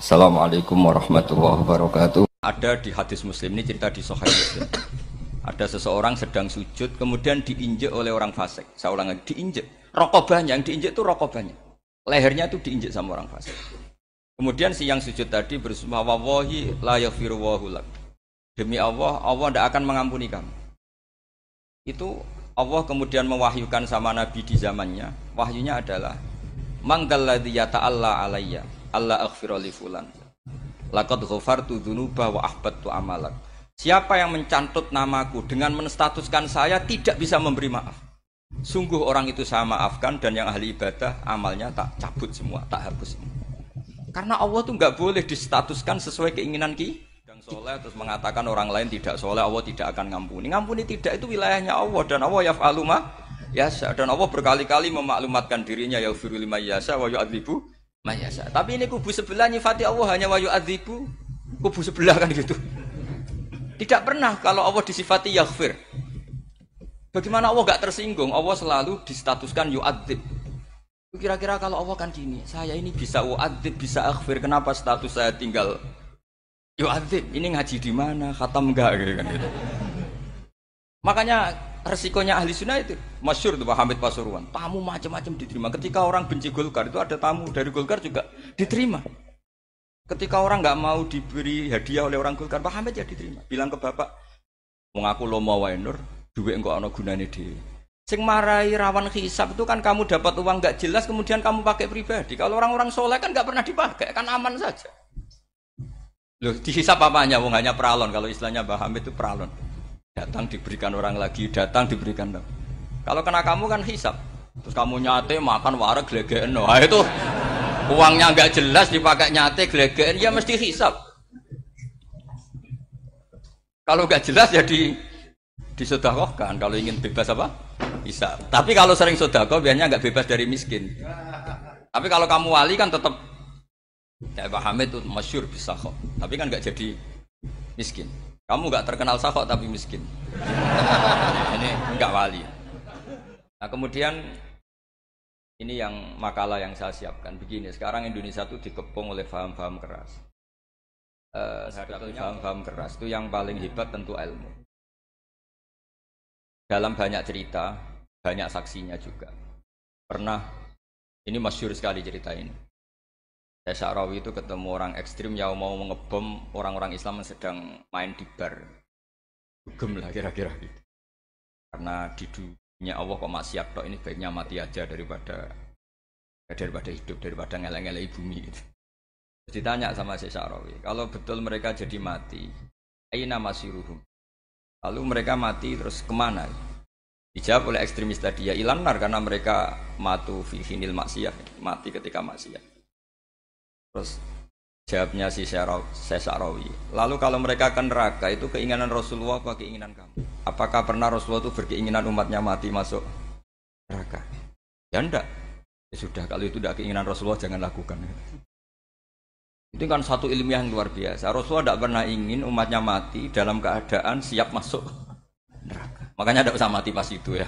Assalamualaikum warahmatullahi wabarakatuh. Ada di hadis Muslim, ini cerita di Sahih Muslim. Ada seseorang sedang sujud, kemudian diinjek oleh orang fasik. Saya ulang lagi, diinjek. Rokobahnya, yang diinjek itu rokobahnya. Lehernya itu diinjek sama orang fasik. Kemudian si yang sujud tadi bersumpah, wallahi la yaghfiru wallahu lak. Demi Allah, Allah tidak akan mengampuni kamu. Itu Allah kemudian mewahyukan sama Nabi di zamannya. Wahyunya adalah manggalladzi yata'alla alayya Allah aghfira li fulan laqad ghafartu dzunuba wa ahbattu amalak. Siapa yang mencantut namaku dengan menstatuskan saya tidak bisa memberi maaf, sungguh orang itu saya maafkan, dan yang ahli ibadah amalnya tak cabut semua, tak hapus semua. Karena Allah tuh nggak boleh distatuskan sesuai keinginan kita. Yang soleh terus mengatakan orang lain tidak soleh, Allah tidak akan ngampuni. Ngampuni tidak, itu wilayahnya Allah, dan Allah yaf'alu ma yasha, dan Allah berkali-kali memaklumatkan dirinya yaghfiru liman yasha wa yu'adzibu man yasha. Tapi ini kubu sebelah nyifati Allah hanya wa yu'adzibu, kubu sebelah kan gitu. Tidak pernah kalau Allah disifati yaghfir. Bagaimana Allah gak tersinggung? Allah selalu distatuskan yu'adzib. Kira-kira kalau Allah kan gini, saya ini bisa u'adzib, bisa aghfir, kenapa status saya tinggal yu'adzib? Ini ngaji di mana? Khatam enggak kan gitu. Makanya resikonya ahli sunnah itu masyhur tuh Pak Hamid Pasuruan, tamu macam-macam diterima. Ketika orang benci Golkar itu ada tamu dari Golkar juga diterima. Ketika orang nggak mau diberi hadiah oleh orang Golkar, Pak Hamid ya diterima. Bilang ke bapak, mengaku lo mau wae nur, duit enggak ana gunane dhewe. Sing marai rawan hisab itu kan kamu dapat uang nggak jelas kemudian kamu pakai pribadi. Kalau orang-orang soleh kan nggak pernah dipakai, kan aman saja. Loh, dihisab apanya? Wong hanya pralon. Kalau istilahnya Pak Hamid itu pralon. Datang diberikan orang lagi, datang diberikan. Kalau kena kamu kan hisab. Terus kamu nyate makan wareg glegeken. Wah itu uangnya nggak jelas dipakai nyate glegeken, ya mesti hisab. Kalau nggak jelas ya disedekahkan. Kalau ingin bebas apa? Hisab. Tapi kalau sering sedekah biasanya nggak bebas dari miskin. Tapi kalau kamu wali kan tetap ya Pak Hamid itu masyhur bisa kok. Tapi kan nggak jadi miskin. Kamu nggak terkenal sakok tapi miskin. Ini nggak wali. Nah kemudian ini yang makalah yang saya siapkan begini. Sekarang Indonesia itu dikepung oleh paham-paham keras. Paham-paham keras itu yang paling hebat tentu ilmu. Dalam banyak cerita, banyak saksinya juga. Pernah, ini masyhur sekali cerita ini. Saya Sa'rawi itu ketemu orang ekstrim yang mau mengebom orang-orang Islam yang sedang main di bar. Dugem lah kira-kira gitu. Karena di dunia Allah kok maksiat tok, ini baiknya mati aja daripada hidup, daripada ngeleng-ngeleng bumi gitu. Terus ditanya sama Syekh Sa'rawi, kalau betul mereka jadi mati, aina masiruhum? Lalu mereka mati terus kemana? Dijawab oleh ekstremis tadi, ya ilanar, karena mereka matu fi hinil maksiyah, mati ketika maksiat. Terus jawabnya si Sa'rawi, lalu kalau mereka ke neraka itu keinginan Rasulullah apa keinginan kamu? Apakah pernah Rasulullah itu berkeinginan umatnya mati masuk neraka? Ya enggak. Ya sudah, kalau itu tidak keinginan Rasulullah jangan lakukan. Itu kan satu ilmiah yang luar biasa. Rasulullah tidak pernah ingin umatnya mati dalam keadaan siap masuk neraka. Makanya tidak usah mati pas itu ya.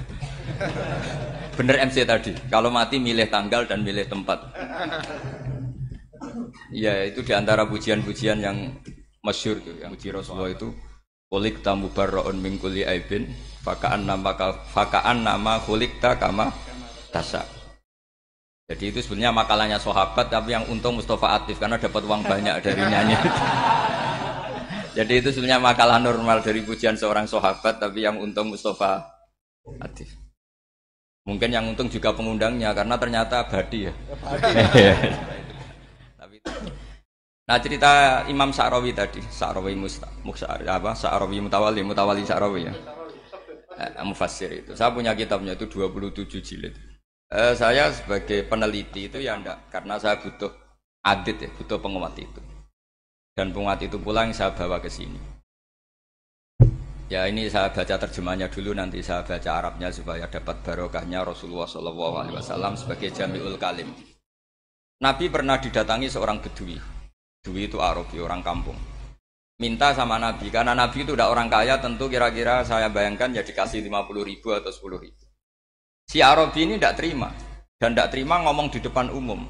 Bener MC tadi, kalau mati milih tanggal dan milih tempat. Ya itu diantara pujian-pujian yang masyhur tuh, yang puji Rasulullah itu kulik tamu barroon mingkuli aibin fakaan nama kulikta kama tasa. Jadi itu sebenarnya makalahnya sahabat, tapi yang untung Mustafa Atif karena dapat uang banyak dari nyanyi. Jadi itu sebenarnya makalah normal dari pujian seorang sahabat, tapi yang untung Mustafa Atif. Mungkin yang untung juga pengundangnya karena ternyata abadi ya. Nah cerita Imam Sa'rawi tadi, Sa'rawi Sa'rawi Mutawali Sa'rawi ya, mufassir itu. Saya punya kitabnya itu 27 jilid. Saya sebagai peneliti itu ya enggak, karena saya butuh adit ya, butuh penguat itu. Dan penguat itu pula yang saya bawa ke sini. Ya ini saya baca terjemahnya dulu, nanti saya baca Arabnya supaya dapat barokahnya Rasulullah SAW sebagai Jami'ul Kalim. Nabi pernah didatangi seorang bedui. Bedui itu Arabi, orang kampung. Minta sama Nabi, karena Nabi itu udah orang kaya, tentu kira-kira saya bayangkan ya dikasih 50.000 atau 10.000. Si Arabi ini tidak terima, dan tidak terima ngomong di depan umum.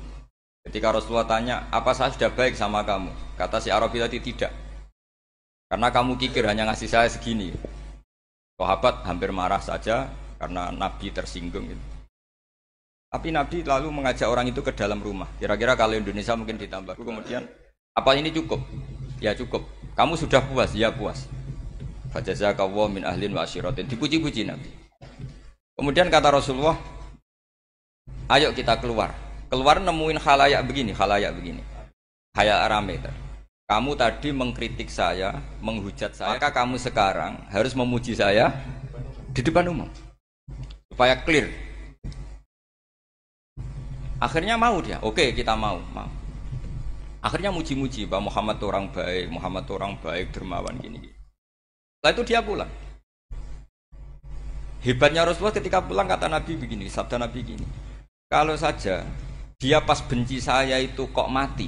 Ketika Rasulullah tanya, apa saya sudah baik sama kamu? Kata si Arabi tadi, tidak. Karena kamu kikir hanya ngasih saya segini. Sahabat hampir marah saja karena Nabi tersinggung gitu. Tapi Nabi lalu mengajak orang itu ke dalam rumah. Kira-kira kalau Indonesia mungkin ditambah. Kemudian, apa ini cukup? Ya cukup. Kamu sudah puas? Ya puas. Fajazakallahu min ahlin wa asyiratin. Dipuji-puji Nabi. Kemudian kata Rasulullah, ayo kita keluar. Keluar nemuin khalayak begini. Khalayak rame tadi. Kamu tadi mengkritik saya, menghujat saya, maka kamu sekarang harus memuji saya di depan umum. Supaya clear. Akhirnya mau dia. Oke, kita mau. Akhirnya muji-muji bahwa Muhammad orang baik, dermawan gini. Setelah itu dia pulang. Hebatnya Rasulullah ketika pulang kata Nabi begini, sabda Nabi gini. Kalau saja dia pas benci saya itu kok mati.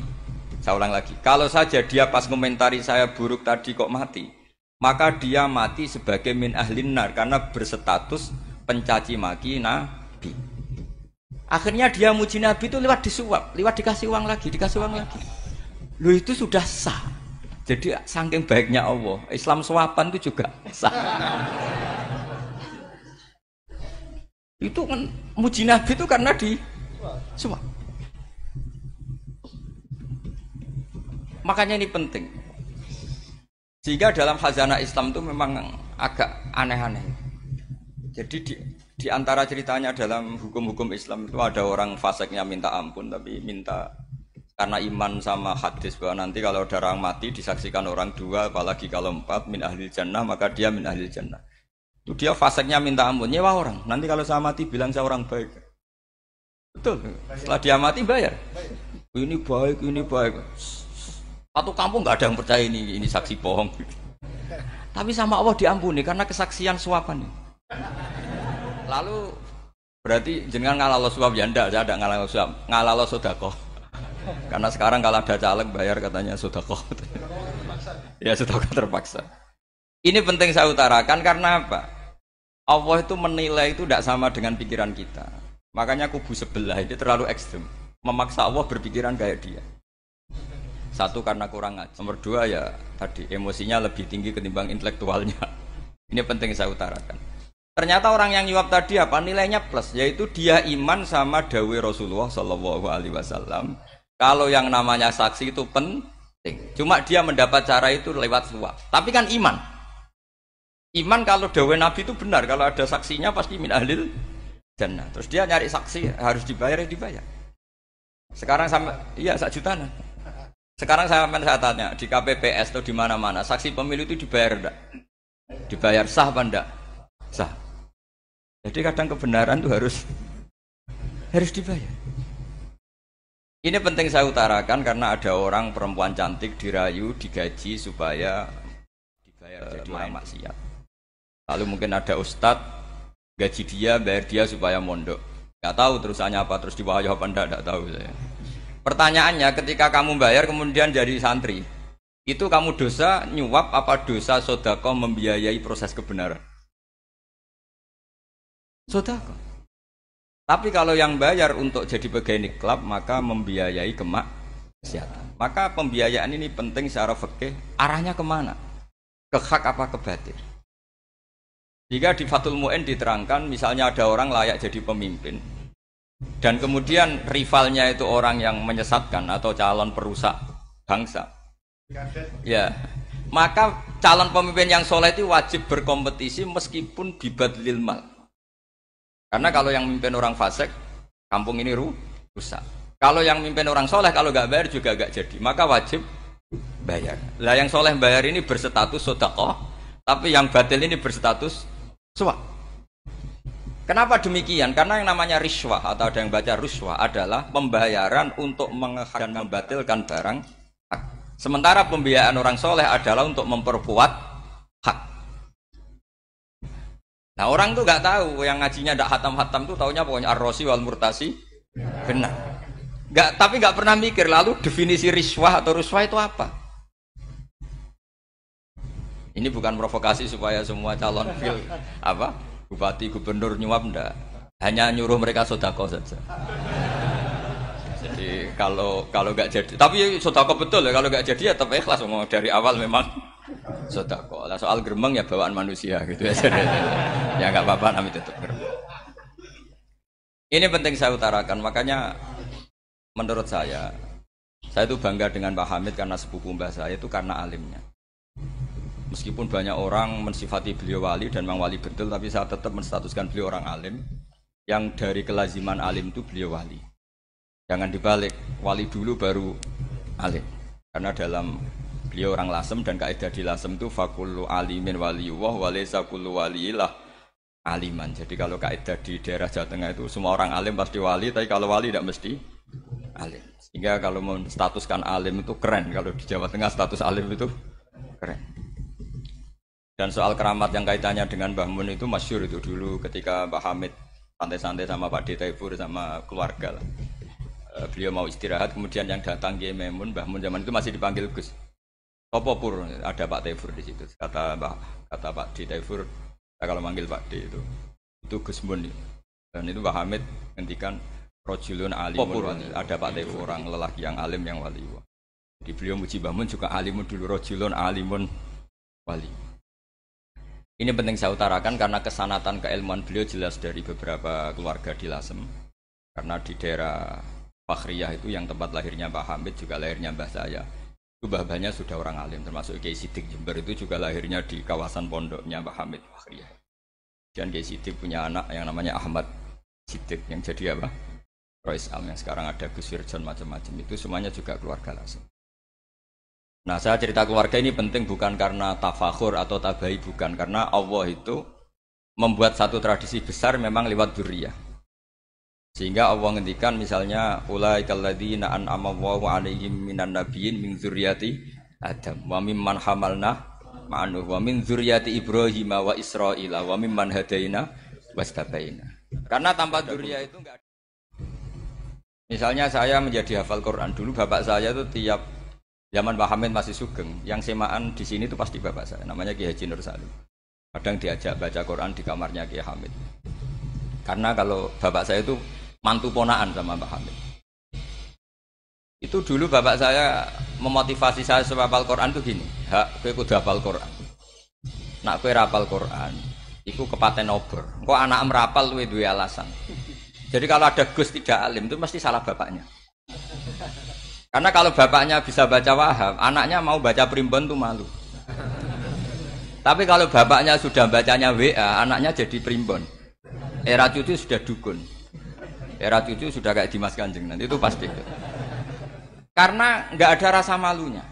Saya ulang lagi. Kalau saja dia pas komentari saya buruk tadi kok mati, maka dia mati sebagai min ahlin nar karena berstatus pencaci maki Nabi. Akhirnya dia muji Nabi itu lewat disuap, lewat dikasih uang lagi. Lu itu sudah sah. Jadi saking baiknya Allah, Islam suapan itu juga sah. Itu kan muji Nabi itu karena disuap. Makanya ini penting. Sehingga dalam khazanah Islam itu memang agak aneh-aneh. Jadi di antara ceritanya dalam hukum-hukum Islam itu ada orang fasiknya minta ampun, tapi minta karena iman sama hadis bahwa nanti kalau ada orang mati disaksikan orang dua, apalagi kalau empat min ahlil jannah, maka dia min ahlil jannah. Itu dia fasiknya minta ampun, nyewa orang. Nanti kalau saya mati bilang saya orang baik. Betul. Setelah dia mati bayar. Ini baik. Satu kampung nggak ada yang percaya ini saksi bohong. Tapi sama Allah diampuni karena kesaksian suapan. Lalu berarti jenengan ngalalo suap ya ndak, saya ada ngalalo suap, ngalalo sedekah. Karena sekarang kalau ada caleg bayar katanya sedekah. Ya sedekah terpaksa. Ini penting saya utarakan karena apa? Allah itu menilai itu tidak sama dengan pikiran kita. Makanya kubu sebelah ini terlalu ekstrem, memaksa Allah berpikiran kayak dia. Satu karena kurang ngaji. Nomor dua ya tadi emosinya lebih tinggi ketimbang intelektualnya. Ini penting saya utarakan. Ternyata orang yang nyuap tadi apa nilainya plus, yaitu dia iman sama dawuh Rasulullah Shallallahu Alaihi Wasallam. Kalau yang namanya saksi itu penting. Cuma dia mendapat cara itu lewat suap. Tapi kan iman. Iman kalau dawuh Nabi itu benar. Kalau ada saksinya pasti min ahlil jannah. Terus dia nyari saksi harus dibayar. Sekarang sama iya 1 jutaan. Sekarang saya tanya di KPPS atau di mana-mana saksi pemilu itu dibayar enggak? Dibayar sah apa enggak? Sah. Jadi kadang kebenaran itu harus dibayar. Ini penting saya utarakan karena ada orang perempuan cantik dirayu, digaji supaya dibayar jadi orang maksiat. Lalu mungkin ada ustadz gaji dia, bayar dia supaya mondok. Enggak tahu terusannya apa, terus diwayah apa enggak tahu saya. Pertanyaannya ketika kamu bayar kemudian jadi santri, itu kamu dosa nyuap apa dosa sedekah membiayai proses kebenaran? Sedekah. Tapi kalau yang bayar untuk jadi pegawai klub maka membiayai kemaksiatan. Maka pembiayaan ini penting secara fikih, arahnya kemana? Ke hak apa ke batil? Jika di Fathul Mu'in diterangkan misalnya ada orang layak jadi pemimpin dan kemudian rivalnya itu orang yang menyesatkan atau calon perusak bangsa, ya maka calon pemimpin yang soleh itu wajib berkompetisi meskipun bibadlil mal. Karena kalau yang memimpin orang fasik, kampung ini rusak. Kalau yang memimpin orang soleh, kalau nggak bayar juga nggak jadi, maka wajib bayar. Lah yang soleh bayar ini berstatus sedekah, tapi yang batil ini berstatus suap. Kenapa demikian? Karena yang namanya riswah atau ada yang baca ruswah adalah pembayaran untuk menghak dan membatilkan barang hak. Sementara pembiayaan orang soleh adalah untuk memperkuat hak. Nah orang tuh nggak tahu, yang ngajinya ndak hatam-hatam tuh taunya pokoknya ar-rosi wal murtasi benar. Tapi nggak pernah mikir lalu definisi riswah atau ruswah itu apa? Ini bukan provokasi supaya semua calon bupati, gubernur nyuap ndak. Hanya nyuruh mereka sedekah saja. Jadi kalau nggak jadi, tapi sodako betul ya, kalau nggak jadi ya tetap ikhlas ngomong dari awal memang sodako. Lah soal gremeng ya bawaan manusia gitu ya. Ya nggak apa-apa, kami tetap gremeng. Ini penting saya utarakan, makanya menurut saya itu bangga dengan Pak Hamid karena sepupu mbah saya itu karena alimnya. Meskipun banyak orang mensifati beliau wali dan memang wali betul, tapi saya tetap menstatuskan beliau orang alim yang dari kelaziman alim itu beliau wali. Jangan dibalik, wali dulu baru alim. Karena dalam beliau orang lasem dan kaidah di lasem itu fakullu alimin waliyullah walaysa kullu waliillah aliman. Jadi kalau kaidah di daerah Jawa Tengah itu semua orang alim pasti wali, tapi kalau wali tidak mesti alim. Sehingga kalau menstatuskan alim itu keren. Kalau di Jawa Tengah status alim itu keren. Dan soal keramat yang kaitannya dengan Mbah Mun itu masyhur itu dulu ketika Mbah Hamid santai-santai sama Pak Taifur sama keluarga lah. Beliau mau istirahat, kemudian yang datang Kiai Maimun, Mbah Mun zaman itu masih dipanggil Gus. Topo pur, ada Pak Taifur di situ. Kata Pak Taifur, kalau manggil Pak D itu Gus Mun. Dan itu Mbah Hamid ngendikan rojulun alimun, ada Pak Taifur orang lelaki yang alim yang wali. Jadi beliau muji Mbah Mun juga alimun dulu, rojulun alimun wali. Ini penting saya utarakan karena kesanatan keilmuan beliau jelas dari beberapa keluarga di Lasem. Karena di daerah Fakhriyah itu yang tempat lahirnya Pak Hamid juga lahirnya mbah saya. Itu mbah-mbahnya sudah orang alim, termasuk Kiai Sidik Jember itu juga lahirnya di kawasan pondoknya Pak Hamid Fakhriyah. Dan Kiai Sidik punya anak yang namanya Ahmad Sidik yang jadi apa? Rois Am yang sekarang ada Gus Wirjon macam-macam itu semuanya juga keluarga Lasem. Nah, saya cerita keluarga ini penting bukan karena tafakhur atau tabai, bukan, karena Allah itu membuat satu tradisi besar memang lewat dzurriyyah. Sehingga Allah ngendikan misalnya ulaikal ladzina an'ama Allahu 'alaihim minan nabiyyin min dzurriyyati Adam wa mimman hamalna ma'anu wa min dzurriyyati Ibrahim wa Israila wa mimman hadaina wastabaina. Karena tanpa dzurriyyah itu enggak ada. Misalnya saya menjadi hafal Quran dulu, bapak saya itu tiap zaman Pak Hamid masih sugeng, yang semaan di sini itu pasti bapak saya, namanya Kiai Haji Nur Salim. Kadang diajak baca Quran di kamarnya Kiai Hamid. Karena kalau bapak saya itu mantu ponaan sama Pak Hamid. Itu dulu bapak saya memotivasi saya supaya hafal Quran itu gini, hak kowe kudu hafal Quran. Nak kowe rapal Quran, iku kepaten obor. Engko anak merapal luwe duwe alasan. Jadi kalau ada Gus tidak alim itu mesti salah bapaknya. Karena kalau bapaknya bisa baca Wahab, anaknya mau baca primbon tuh malu. Tapi kalau bapaknya sudah bacanya WA, anaknya jadi primbon. Era cucu sudah dukun. Era cucu sudah kayak Dimas Kanjeng, nanti itu pasti. Karena nggak ada rasa malunya.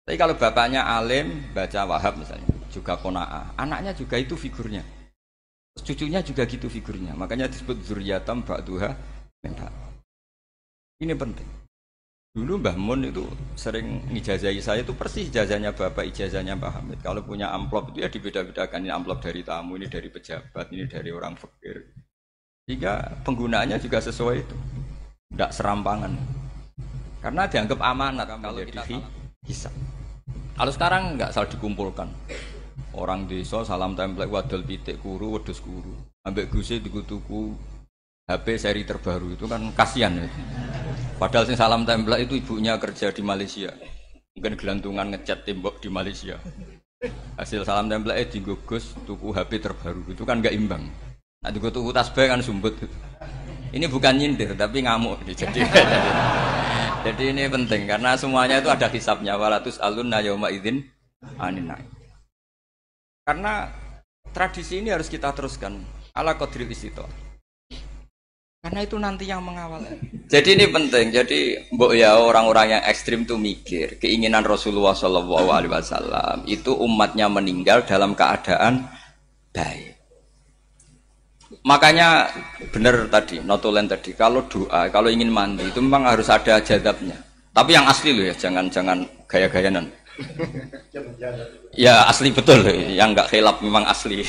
Tapi kalau bapaknya alim, baca Wahab misalnya, juga qanaah, anaknya juga itu figurnya. Cucunya juga gitu figurnya. Makanya disebut dzurriyyatam ba'duha min ba'd. Ini penting. Dulu Mbah Mun itu sering ngijazahi saya itu persis ijazahnya bapak, ijazahnya Mbah Hamid. Kalau punya amplop itu ya dibeda-bedakan, ini amplop dari tamu, ini dari pejabat, ini dari orang fakir. Jika penggunaannya juga sesuai itu, tidak serampangan. Karena dianggap amanat kalau kita hisab. Kalau sekarang nggak salah dikumpulkan. Orang desa salam template wadol pitik kuru, wedhus kuru. Ambek guse dikutuku HP seri terbaru itu kan kasihan ya. Padahal sing salam template itu ibunya kerja di Malaysia. Mungkin gelantungan ngecat tembok di Malaysia. Hasil salam template digugus tuku HP terbaru itu kan enggak imbang. Nah tuku tasbih kan sumbut. Ini bukan nyindir tapi ngamuk. Jadi ini penting karena semuanya itu ada hisabnya. Walatus alunna yauma idzin anin naim. Karena tradisi ini harus kita teruskan ala qadril istithaq. Karena itu nanti yang mengawal. Jadi ini penting. Jadi mbok ya orang-orang yang ekstrim tuh mikir keinginan Rasulullah SAW itu umatnya meninggal dalam keadaan baik. Makanya benar tadi, notulen tadi. Kalau doa, kalau ingin mandi itu memang harus ada jadabnya. Tapi yang asli loh ya, jangan gaya-gayanan. Ya asli betul, yang nggak khilaf memang asli.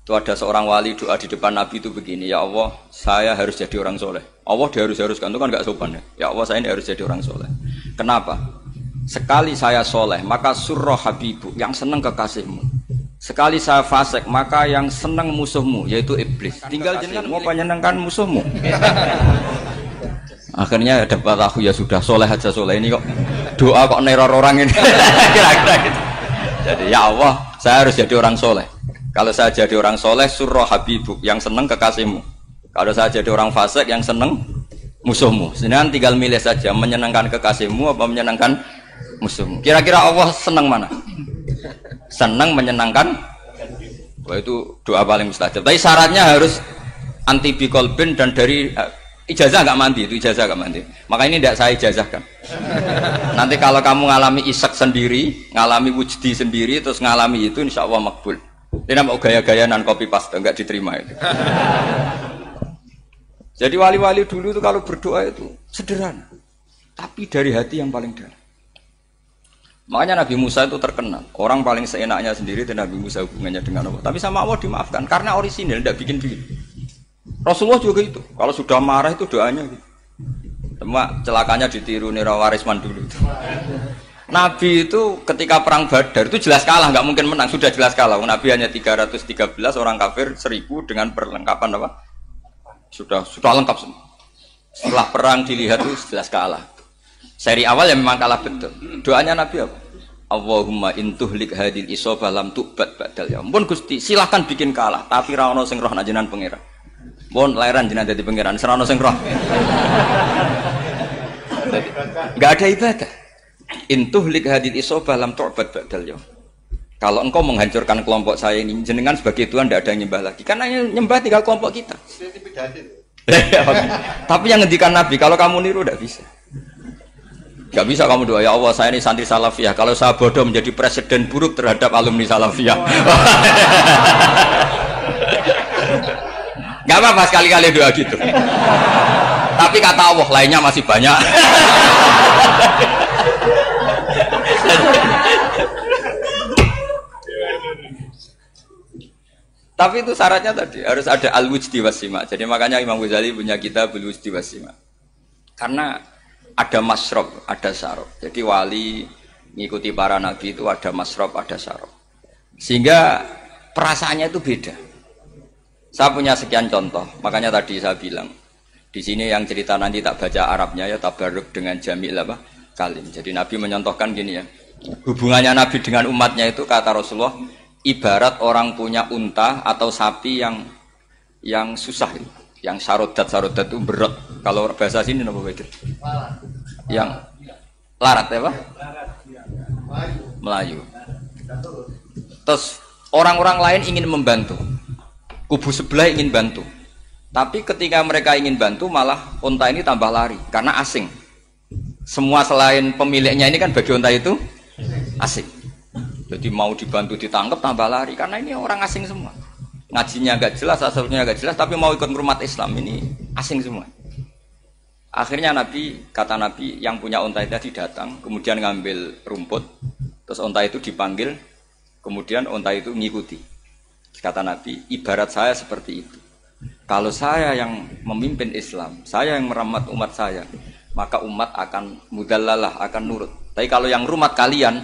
Itu ada seorang wali doa di depan Nabi itu begini, ya Allah saya harus jadi orang soleh. Allah diharuskan itu kan nggak sopan ya. Ya Allah saya ini harus jadi orang soleh. Kenapa? Sekali saya soleh maka surroh habibu yang senang kekasihmu. Sekali saya fasik maka yang senang musuhmu yaitu iblis. Tinggal jenengan mau menyenangkan musuhmu. Akhirnya dapat aku ya sudah soleh aja soleh ini kok doa kok neror orang ini kira-kira gitu. Jadi ya Allah saya harus jadi orang soleh. Kalau saya jadi orang soleh surah habibuk yang seneng kekasihmu. Kalau saya jadi orang fasik yang seneng musuhmu. Sebenarnya tinggal milih saja menyenangkan kekasihmu apa menyenangkan musuhmu. Kira-kira Allah seneng mana? Seneng menyenangkan. Wah itu doa paling mustajab. Tapi syaratnya harus anti bikolbin dan dari ijazah nggak mandi, itu ijazah nggak mandi. Maka ini tidak saya ijazahkan. Nanti kalau kamu ngalami isak sendiri, ngalami wujdi sendiri, terus ngalami itu, insya Allah makbul. Ini mau gaya-gaya nan copy paste, nggak diterima itu. Jadi wali-wali dulu itu kalau berdoa itu sederhana, tapi dari hati yang paling dalam. Makanya Nabi Musa itu terkenal. Orang paling seenaknya sendiri dan Nabi Musa hubungannya dengan Allah. Tapi sama Allah dimaafkan karena orisinil, tidak bikin-bikin. Rasulullah juga itu. Kalau sudah marah itu doanya gitu. Cuma celakanya ditiru Nira Warisman dulu itu. Nabi itu ketika perang Badar itu jelas kalah, nggak mungkin menang, sudah jelas kalah. Nabi hanya 313, orang kafir 1000 dengan perlengkapan apa? Sudah lengkap semua. Setelah perang dilihat itu jelas kalah. Seri awal yang memang kalah betul. Doanya Nabi apa? Allahumma intuhlik hadil isobah lam tu'bad ba'dal ya. Ampun Gusti, silahkan bikin kalah, tapi ra ono sing roh najenan pangeran. Mohon lahiran jenengan dadi pangeran, serana sing roh. Enggak ada ibadah. Intuhlik hadil isobah lam tu'bad ba'dal ya. Kalau engkau menghancurkan kelompok saya ini, jenengan sebagai Tuhan tidak ada yang nyembah lagi. Karena yang nyembah tinggal kelompok kita. Tapi yang ngendikan Nabi, kalau kamu niru tidak bisa. Gak bisa kamu doa, ya Allah saya ini santri salafiyah. Kalau saya bodoh menjadi presiden buruk terhadap alumni salafiyah. Gak apa-apa sekali-kali doa gitu. Tapi kata Allah lainnya masih banyak. Tapi itu syaratnya tadi harus ada al-wujdi wasima. Jadi makanya Imam Ghazali punya kitab al-wujdi wasima. Karena ada masrob, ada sarob. Jadi wali ngikuti para nabi itu ada masrob, ada sarob. Sehingga perasaannya itu beda. Saya punya sekian contoh. Makanya tadi saya bilang di sini yang cerita nanti tak baca Arabnya ya tabarruk dengan jamil apa kalim. Jadi Nabi menyontohkan gini ya. Hubungannya Nabi dengan umatnya itu kata Rasulullah ibarat orang punya unta atau sapi yang susah itu. Yang sarodat itu berat. Kalau bahasa sini apa begitu? Yang larat ya Pak? Melayu. Terus orang-orang lain ingin membantu. Kubu sebelah ingin bantu. Tapi ketika mereka ingin bantu malah unta ini tambah lari karena asing. Semua selain pemiliknya ini kan bagi unta itu asing. Jadi mau dibantu ditangkap tambah lari karena ini orang asing semua. Ngajinya agak jelas, asalnya agak jelas, tapi mau ikut umat Islam ini asing semua. Akhirnya kata Nabi yang punya unta itu tadi datang, kemudian ngambil rumput, terus unta itu dipanggil, kemudian unta itu ngikuti. Kata Nabi, ibarat saya seperti itu. Kalau saya yang memimpin Islam, saya yang merawat umat saya, maka umat akan mudallalah, akan nurut. Tapi kalau yang rumat kalian,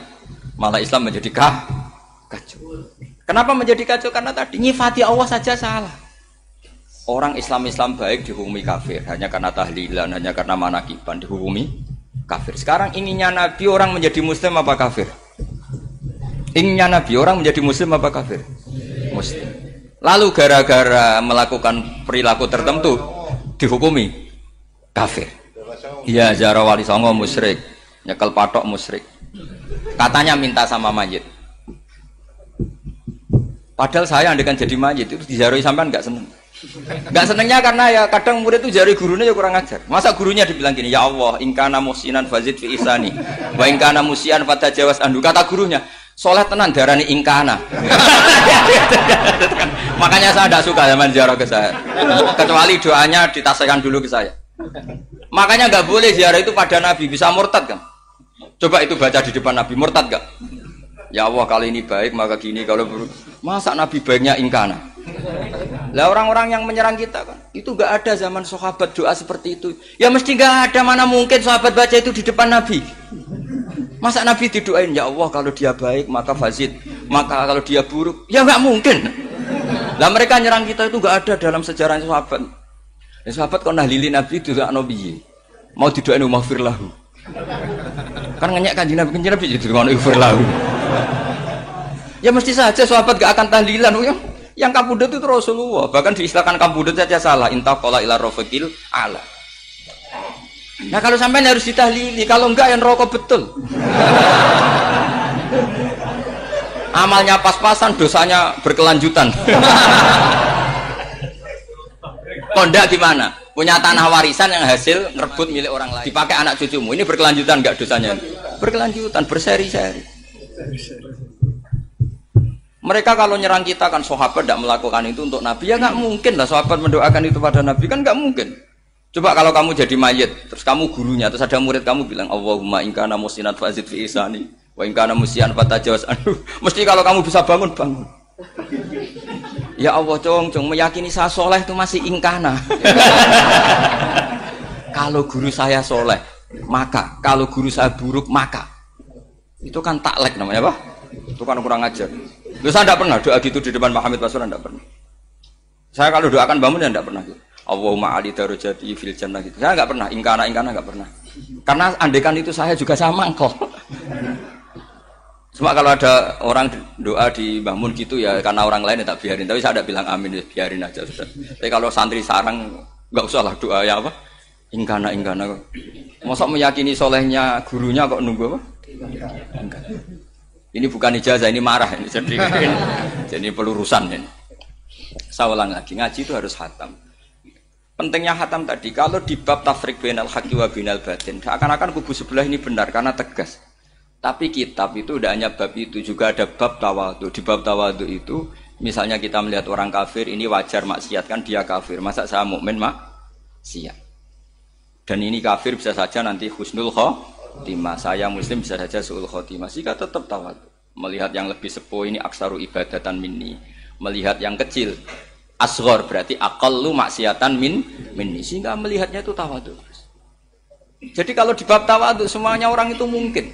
malah Islam menjadi kacau. Kenapa menjadi kacau? Karena tadi nyifati Allah saja salah. Orang Islam baik dihukumi kafir hanya karena tahlilan, hanya karena manakiban dihukumi kafir. Sekarang inginnya Nabi orang menjadi Muslim apa kafir? Inginnya Nabi orang menjadi Muslim apa kafir? Muslim. Lalu gara-gara melakukan perilaku tertentu dihukumi kafir. Iya, ziarah wali songo musyrik, nyekel patok musyrik. Katanya minta sama mayit. Padahal saya andekan jadi mayit itu dijaroi sampean nggak seneng. Nggak senengnya karena ya kadang murid itu jaroi gurunya ya kurang ajar. Masa gurunya dibilang gini, ya Allah, ingkana musinan fazid fi isani, wa ingkana musian fatajawas andu. Kata gurunya, soleh tenan darani ingkana. Makanya saya tidak suka zaman ziarah ke saya. Kecuali doanya ditasihkan dulu ke saya. Makanya nggak boleh ziarah itu pada Nabi, bisa murtad kan? Coba itu baca di depan Nabi, murtad nggak? Ya Allah kali ini baik maka gini, kalau buruk masa Nabi baiknya ingkana. Lah orang-orang yang menyerang kita kan itu gak ada zaman sahabat doa seperti itu. Ya mesti gak ada, mana mungkin sahabat baca itu di depan Nabi. Masa Nabi didoain ya Allah kalau dia baik maka fazid, maka kalau dia buruk ya gak mungkin. Lah mereka nyerang kita itu gak ada dalam sejarah sahabat. Ya sahabat kok nahlili Nabi itu gak nabi. Mau didoain maghfir lahu. Kan ngenyek Kanjeng Nabi jadi ngono maghfir lahu. Ya mesti saja sahabat gak akan tahlilan. Yang kabudut itu Rasulullah. Bahkan diistilahkan kabudut saja salah. Intaqala ila rafiqil ala. Nah kalau sampai harus ditahlili, kalau enggak yang rokok betul. Amalnya pas-pasan, dosanya berkelanjutan. Kondak gimana? Punya tanah warisan yang hasil ngerebut milik orang lain, dipakai anak cucumu, ini berkelanjutan enggak dosanya? Berkelanjutan, berseri-seri. Mereka kalau nyerang kita kan sahabat tidak melakukan itu untuk Nabi, ya nggak mungkin lah sahabat mendoakan itu pada Nabi, kan nggak mungkin. Coba kalau kamu jadi mayit, terus kamu gurunya, terus ada murid kamu bilang, Allahumma in kana muhsinan fazid fi ihsani, wa in kana musian fatajawaz anhu. Mesti kalau kamu bisa bangun. Ya Allah, cong, meyakini saya soleh itu masih ingkana. Kalau guru saya soleh, maka. Kalau guru saya buruk, maka. Itu kan taklek namanya, apa? Itu kan kurang ajar. Loh, saya tidak pernah doa gitu di depan Pak Hamid Pasuruan, tidak pernah. Saya kalau doakan bangun ya tidak pernah gitu. Allahumma ali darajati fil jannah gitu. Saya nggak pernah, ingkana nggak pernah. Karena andekan itu saya juga sama kok. Cuma kalau ada orang doa di bangun gitu ya karena orang lain ya tak biarin. Tapi saya tidak bilang amin, ya biarin aja sudah. Tapi kalau santri sarang nggak usah lah doa ya apa? Ingkana. Masa meyakini solehnya gurunya kok nunggu apa? Ingkana. Ini bukan ijazah, ini marah ini. Jadi pelurusan ini. Saya ulang lagi, ngaji itu harus khatam. Pentingnya khatam tadi, kalau di bab tafriq bainal haqqi wa bainal batin, seakan-akan kubu sebelah ini benar karena tegas. Tapi kitab itu tidak hanya bab itu, juga ada bab tawadhu. Di bab tawadhu itu, misalnya kita melihat orang kafir, ini wajar maksiat kan dia kafir. Masa saya mukmin maksiat? Dan ini kafir bisa saja nanti husnul khotimah. Saya muslim bisa saja su'ul khotimah. Jika tetap tawadhu. Melihat yang lebih sepuh ini aksaru ibadatan minni. Melihat yang kecil asghar berarti aqallu maksiatan minni, sehingga melihatnya itu tawadhu. Jadi kalau di bab tawadhu semuanya orang itu mungkin.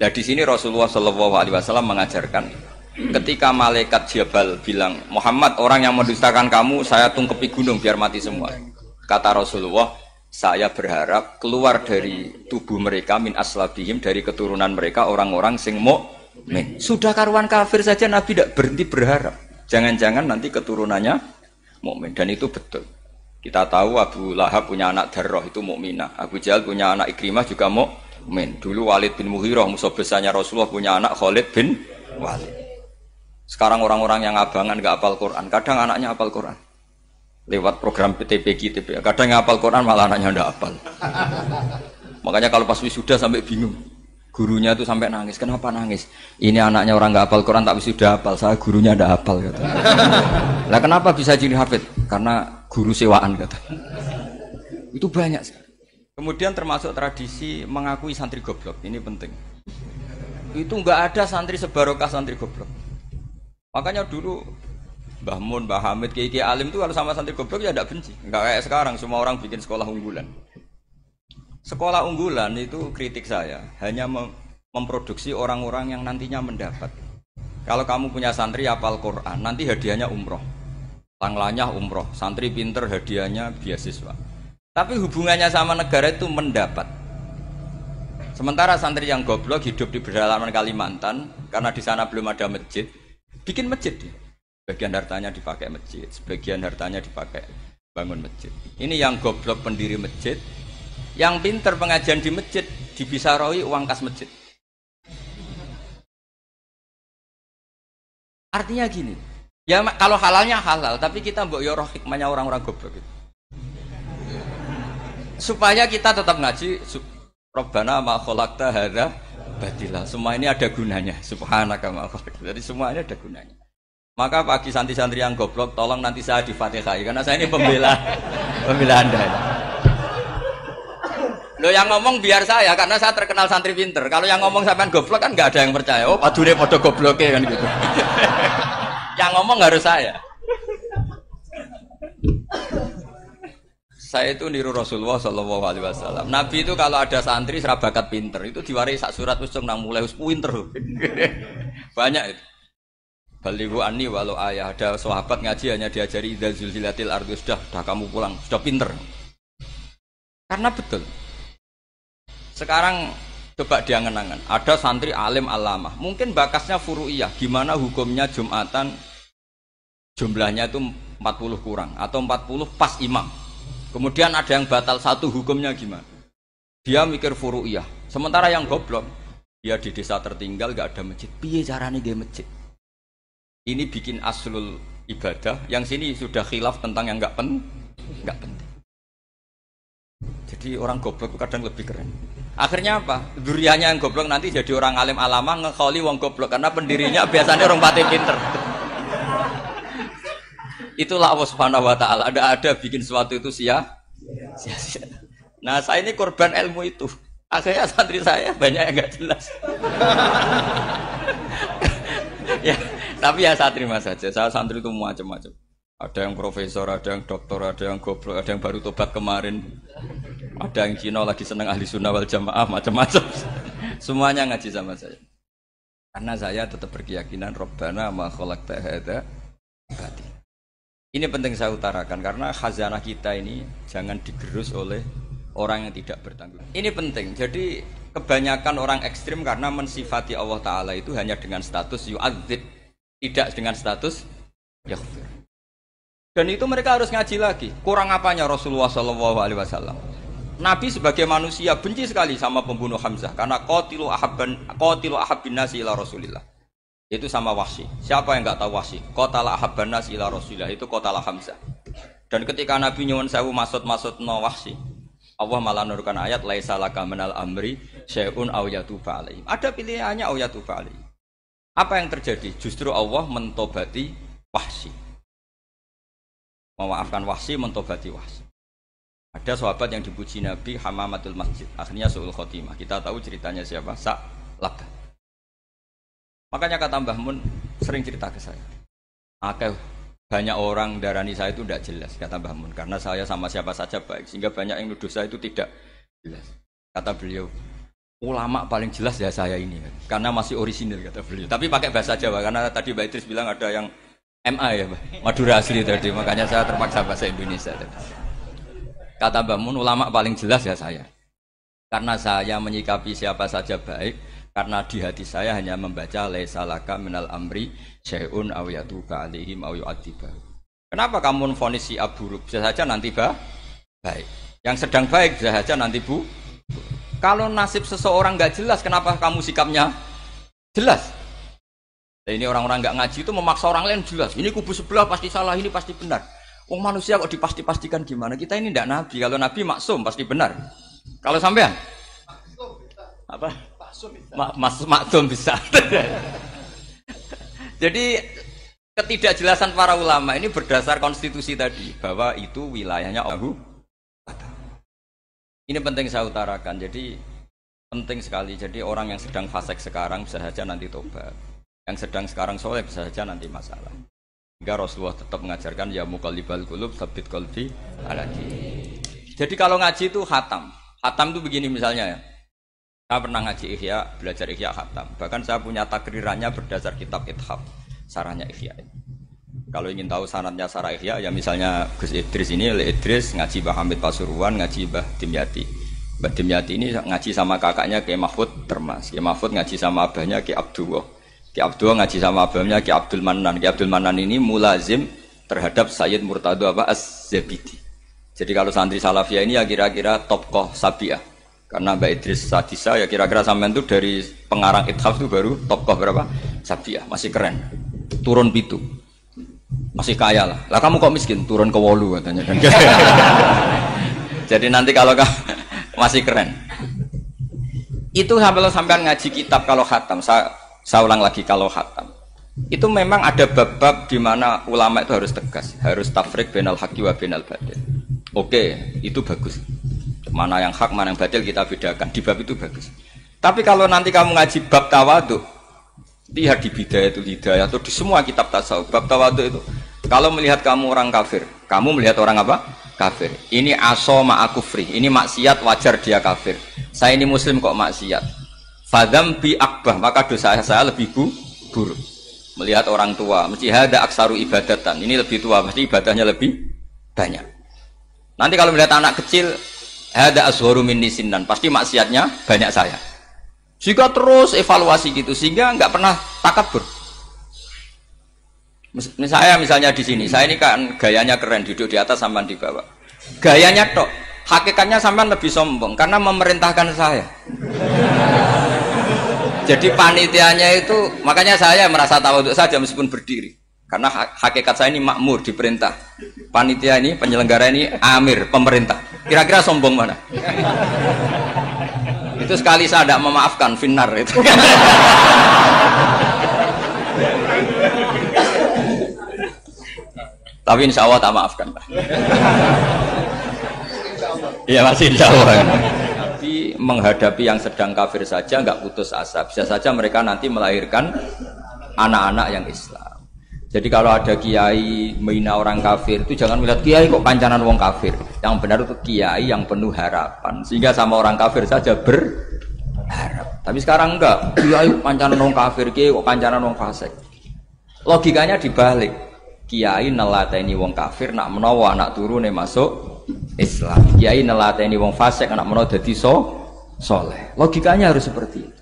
Nah di sini Rasulullah SAW mengajarkan ketika malaikat Jabal bilang Muhammad, orang yang mendustakan kamu saya tungkepi gunung biar mati semua. Kata Rasulullah, saya berharap keluar dari tubuh mereka min aslabihim, dari keturunan mereka orang-orang sing mukmin. Sudah karuan kafir saja Nabi tidak berhenti berharap. Jangan-jangan nanti keturunannya mukmin, dan itu betul. Kita tahu Abu Lahab punya anak Darrah itu mukminah. Abu Jahal punya anak Ikrimah juga mukmin. Dulu Walid bin Mughirah musuh besarnya Rasulullah punya anak Khalid bin Walid. Sekarang orang-orang yang abangan nggak hafal Quran, kadang anaknya hafal Quran. Lewat program PTPG, kadang yang hafal Quran malah anaknya nggak hafal. Makanya kalau pas wisuda sampai bingung. Gurunya itu sampai nangis. Kenapa nangis? Ini anaknya orang nggak hafal Quran tapi sudah hafal. Saya gurunya tidak hafal kata. Lah kenapa bisa jadi hafid? Karena guru sewaan kata. Itu banyak. Kemudian termasuk tradisi mengakui santri goblok. Ini penting. Itu nggak ada santri sebarokah santri goblok. Makanya dulu Mbah Mun, Mbah Hamid, Kiai Alim itu kalau sama santri goblok ya tidak benci. Nggak kayak sekarang semua orang bikin sekolah unggulan. Sekolah unggulan itu kritik saya hanya memproduksi orang-orang yang nantinya mendapat. Kalau kamu punya santri hafal Quran, nanti hadiahnya umroh, langlanya umroh, santri pinter hadiahnya beasiswa. Tapi hubungannya sama negara itu mendapat. Sementara santri yang goblok hidup di pedalaman Kalimantan, karena di sana belum ada masjid, bikin masjid. Sebagian hartanya dipakai masjid, sebagian hartanya dipakai bangun masjid. Ini yang goblok pendiri masjid. Yang pinter pengajian di masjid dibisaroi uang kas masjid. Artinya gini, ya kalau halalnya halal, tapi kita mbok yo roh hikmahnya orang-orang goblok gitu. Supaya kita tetap ngaji Rabbana ma khalaqta hadza batila. Semua ini ada gunanya. Subhanaka ma khalaqta. Jadi semua ini ada gunanya. Maka bagi santri-santri yang goblok, tolong nanti saya di-Fatihai karena saya ini pembela Anda. Loh yang ngomong biar saya, karena saya terkenal santri pinter. Kalau yang ngomong sampean goblok kan nggak ada yang percaya. Oh padune podo gobloknya kan gitu. Yang ngomong harus saya. Saya itu niru Rasulullah SAW. Nabi itu kalau ada santri serabakat pinter, itu diwarai sak surat usung nang mulai us pinter. Banyak itu. Balighu anni walau ayah. Ada sahabat ngaji hanya diajari idza zulzilatil ardu, sudah kamu pulang, sudah pinter. Karena betul. Sekarang coba diangen-angen, ada santri alim alamah, mungkin bakasnya furu'iyah, gimana hukumnya Jumatan jumlahnya itu 40 kurang atau 40 pas imam. Kemudian ada yang batal satu, hukumnya gimana? Dia mikir furu'iyah. Sementara yang goblok, dia di desa tertinggal gak ada masjid. Piye caranya dia masjid? Ini bikin aslul ibadah, yang sini sudah khilaf tentang yang gak penting. Jadi orang goblok kadang lebih keren. Akhirnya apa? Duriannya yang goblok nanti jadi orang alim alama ngekholi wong goblok karena pendirinya biasanya orang pati pinter. Itulah Allah Subhanahu wa taala. Ada bikin sesuatu itu sia-sia. Nah, saya ini korban ilmu itu. Akhirnya santri saya banyak yang enggak jelas. Ya, tapi ya saya terima saja. Saya santri itu macam-macam. Ada yang profesor, ada yang doktor, ada yang goblok, ada yang baru tobat kemarin. Ada yang Cina lagi senang ahli sunnah wal jamaah, macam-macam. Semuanya ngaji sama saya. Karena saya tetap berkeyakinan Rabbana ma khalaqta hadza batil. Ini penting saya utarakan karena khazanah kita ini jangan digerus oleh orang yang tidak bertanggung. Ini penting. Jadi kebanyakan orang ekstrim karena mensifati Allah Ta'ala itu hanya dengan status yu'adzib, tidak dengan status yaghfir. Dan itu mereka harus ngaji lagi. Kurang apanya Rasulullah SAW? Nabi sebagai manusia benci sekali sama pembunuh Hamzah karena qatilu ahabbin nasi ila Rasulillah. Itu sama Wahsy. Siapa yang enggak tahu Wahsy? Qatala ahabban nasi ila Rasulillah, itu qatala Hamzah. Dan ketika Nabi nyuwun sewu maksud-maksudna Wahsy, Allah malah nurunkan ayat laisa laka minal amri syai'un aw yatuba alaihim. Ada pilihannya aw yatuba alaihim. Apa yang terjadi? Justru Allah mentobati Wahsy. Memaafkan Wahsy, mentobati Wahsy. Ada sahabat yang dipuji Nabi Hamamatul Masjid, akhirnya su'ul khotimah. Kita tahu ceritanya siapa? Sa'labah. Makanya kata Mbah Mun sering cerita ke saya. Banyak orang darani saya itu tidak jelas, kata Mbah Mun, karena saya sama siapa saja baik, sehingga banyak yang nuduh saya itu tidak jelas. Kata beliau, ulama paling jelas ya saya ini, karena masih orisinil, kata beliau. Tapi pakai bahasa Jawa, karena tadi Mbak Idris bilang ada yang MA ya, Madura asli tadi, makanya saya terpaksa bahasa Indonesia tadi. Kata Mbah Mun, ulama paling jelas ya saya, karena saya menyikapi siapa saja baik. Karena di hati saya hanya membaca laisa laka minal amri syai'un aw yatuba alaihim aw yu'adziba. Kenapa kamu vonis si buruk? Bisa saja nanti baik. Yang sedang baik bisa saja nanti bu. Kalau nasib seseorang enggak jelas, kenapa kamu sikapnya jelas? Nah, ini orang-orang enggak ngaji itu memaksa orang lain jelas. Ini kubu sebelah pasti salah, ini pasti benar. Manusia kok dipasti-pastikan gimana? Kita ini enggak nabi. Kalau nabi maksum pasti benar. Kalau sampean apa? Maksum bisa. Jadi ketidakjelasan para ulama ini berdasar konstitusi tadi bahwa itu wilayahnya Allah. Ini penting saya utarakan. Jadi penting sekali. Jadi orang yang sedang fasik sekarang bisa saja nanti tobat. Yang sedang sekarang soleh bisa saja nanti masalah. Hingga Rasulullah tetap mengajarkan ya muqallibal qulub tsabbit qalbi ala dinik. Jadi kalau ngaji itu khatam. Khatam itu begini misalnya ya. Saya pernah ngaji Ihya, belajar Ihya khatam. Bahkan saya punya takrirannya berdasar kitab Ithaf, sarahnya Ihya. Kalau ingin tahu sanadnya sarah Ihya, ya misalnya Gus Idris ini, Idris ngaji Mbah Hamid Pasuruan, ngaji Mbah Dimyati. Mbah Dimyati ini ngaji sama kakaknya Kiai Mahfud Termas. Kiai Mahfud ngaji sama abahnya Kiai Abdullah. Kiai Abdullah ngaji sama abahnya Kiai Abdul Manan. Kiai Abdul Manan ini mulazim terhadap Sayyid Murtado Az-Zabidi. Jadi kalau santri Salafiyah ini ya kira-kira tokoh Sabiah. Karena Mbak Idris Sadisa ya kira-kira sampean itu dari pengarang Ithaf itu baru tokoh berapa? Sabiah, masih keren. Turun pitu. Masih kaya lah. Lah kamu kok miskin? Turun ke wolu katanya kan. Jadi nanti kalau masih keren. Itu sampean ngaji kitab kalau khatam. Saya ulang lagi kalau khatam. Itu memang ada bab-bab di mana ulama itu harus tegas, harus tafriq bainal haqqi wa bainal batil. Oke, itu bagus. Mana yang hak, mana yang batil kita bedakan. Di bab itu bagus. Tapi kalau nanti kamu ngaji bab tawadhu, lihat di Bidayatul Hidayah atau di semua kitab tasawuf, bab tawadhu itu. Kalau melihat kamu orang kafir, kamu melihat orang apa? Kafir. Ini aso ma'akufri. Ini maksiat wajar dia kafir. Saya ini muslim kok maksiat. Fadam bi akbah, maka dosa saya lebih buruk. Melihat orang tua, mesti ada aksaru ibadatan. Ini lebih tua, pasti ibadahnya lebih banyak. Nanti kalau melihat anak kecil, Ada asgharu minni sinnan, pasti maksiatnya banyak saya. Sehingga terus evaluasi gitu, sehingga nggak pernah takabur. Misalnya di sini, saya ini kan gayanya keren, duduk di atas sampean di bawah. Gayanya tok, hakikatnya sampean lebih sombong karena memerintahkan saya. Jadi panitianya itu, makanya saya merasa tawadhu saja meskipun berdiri. Karena hakikat saya ini makmur, diperintah. Panitia ini, penyelenggara ini amir, pemerintah. Kira-kira sombong mana? Itu sekali saya tidak memaafkan, finnar itu. Tapi insya Allah tak maafkan. Iya masih insya Allah. Tapi menghadapi yang sedang kafir saja nggak putus asa. Bisa saja mereka nanti melahirkan anak-anak yang Islam. Jadi kalau ada kiai menghina orang kafir itu jangan melihat kiai kok kancanan wong kafir. Yang benar itu kiai yang penuh harapan. Sehingga sama orang kafir saja berharap. Tapi sekarang enggak. Kiai kancanan wong kafir, kiai kok kancanan wong fasik. Logikanya dibalik. Kiai nelateni wong kafir nak menawa anak turune masuk Islam. Kiai nelateni wong fasik anak menawa dadi soleh. Logikanya harus seperti itu.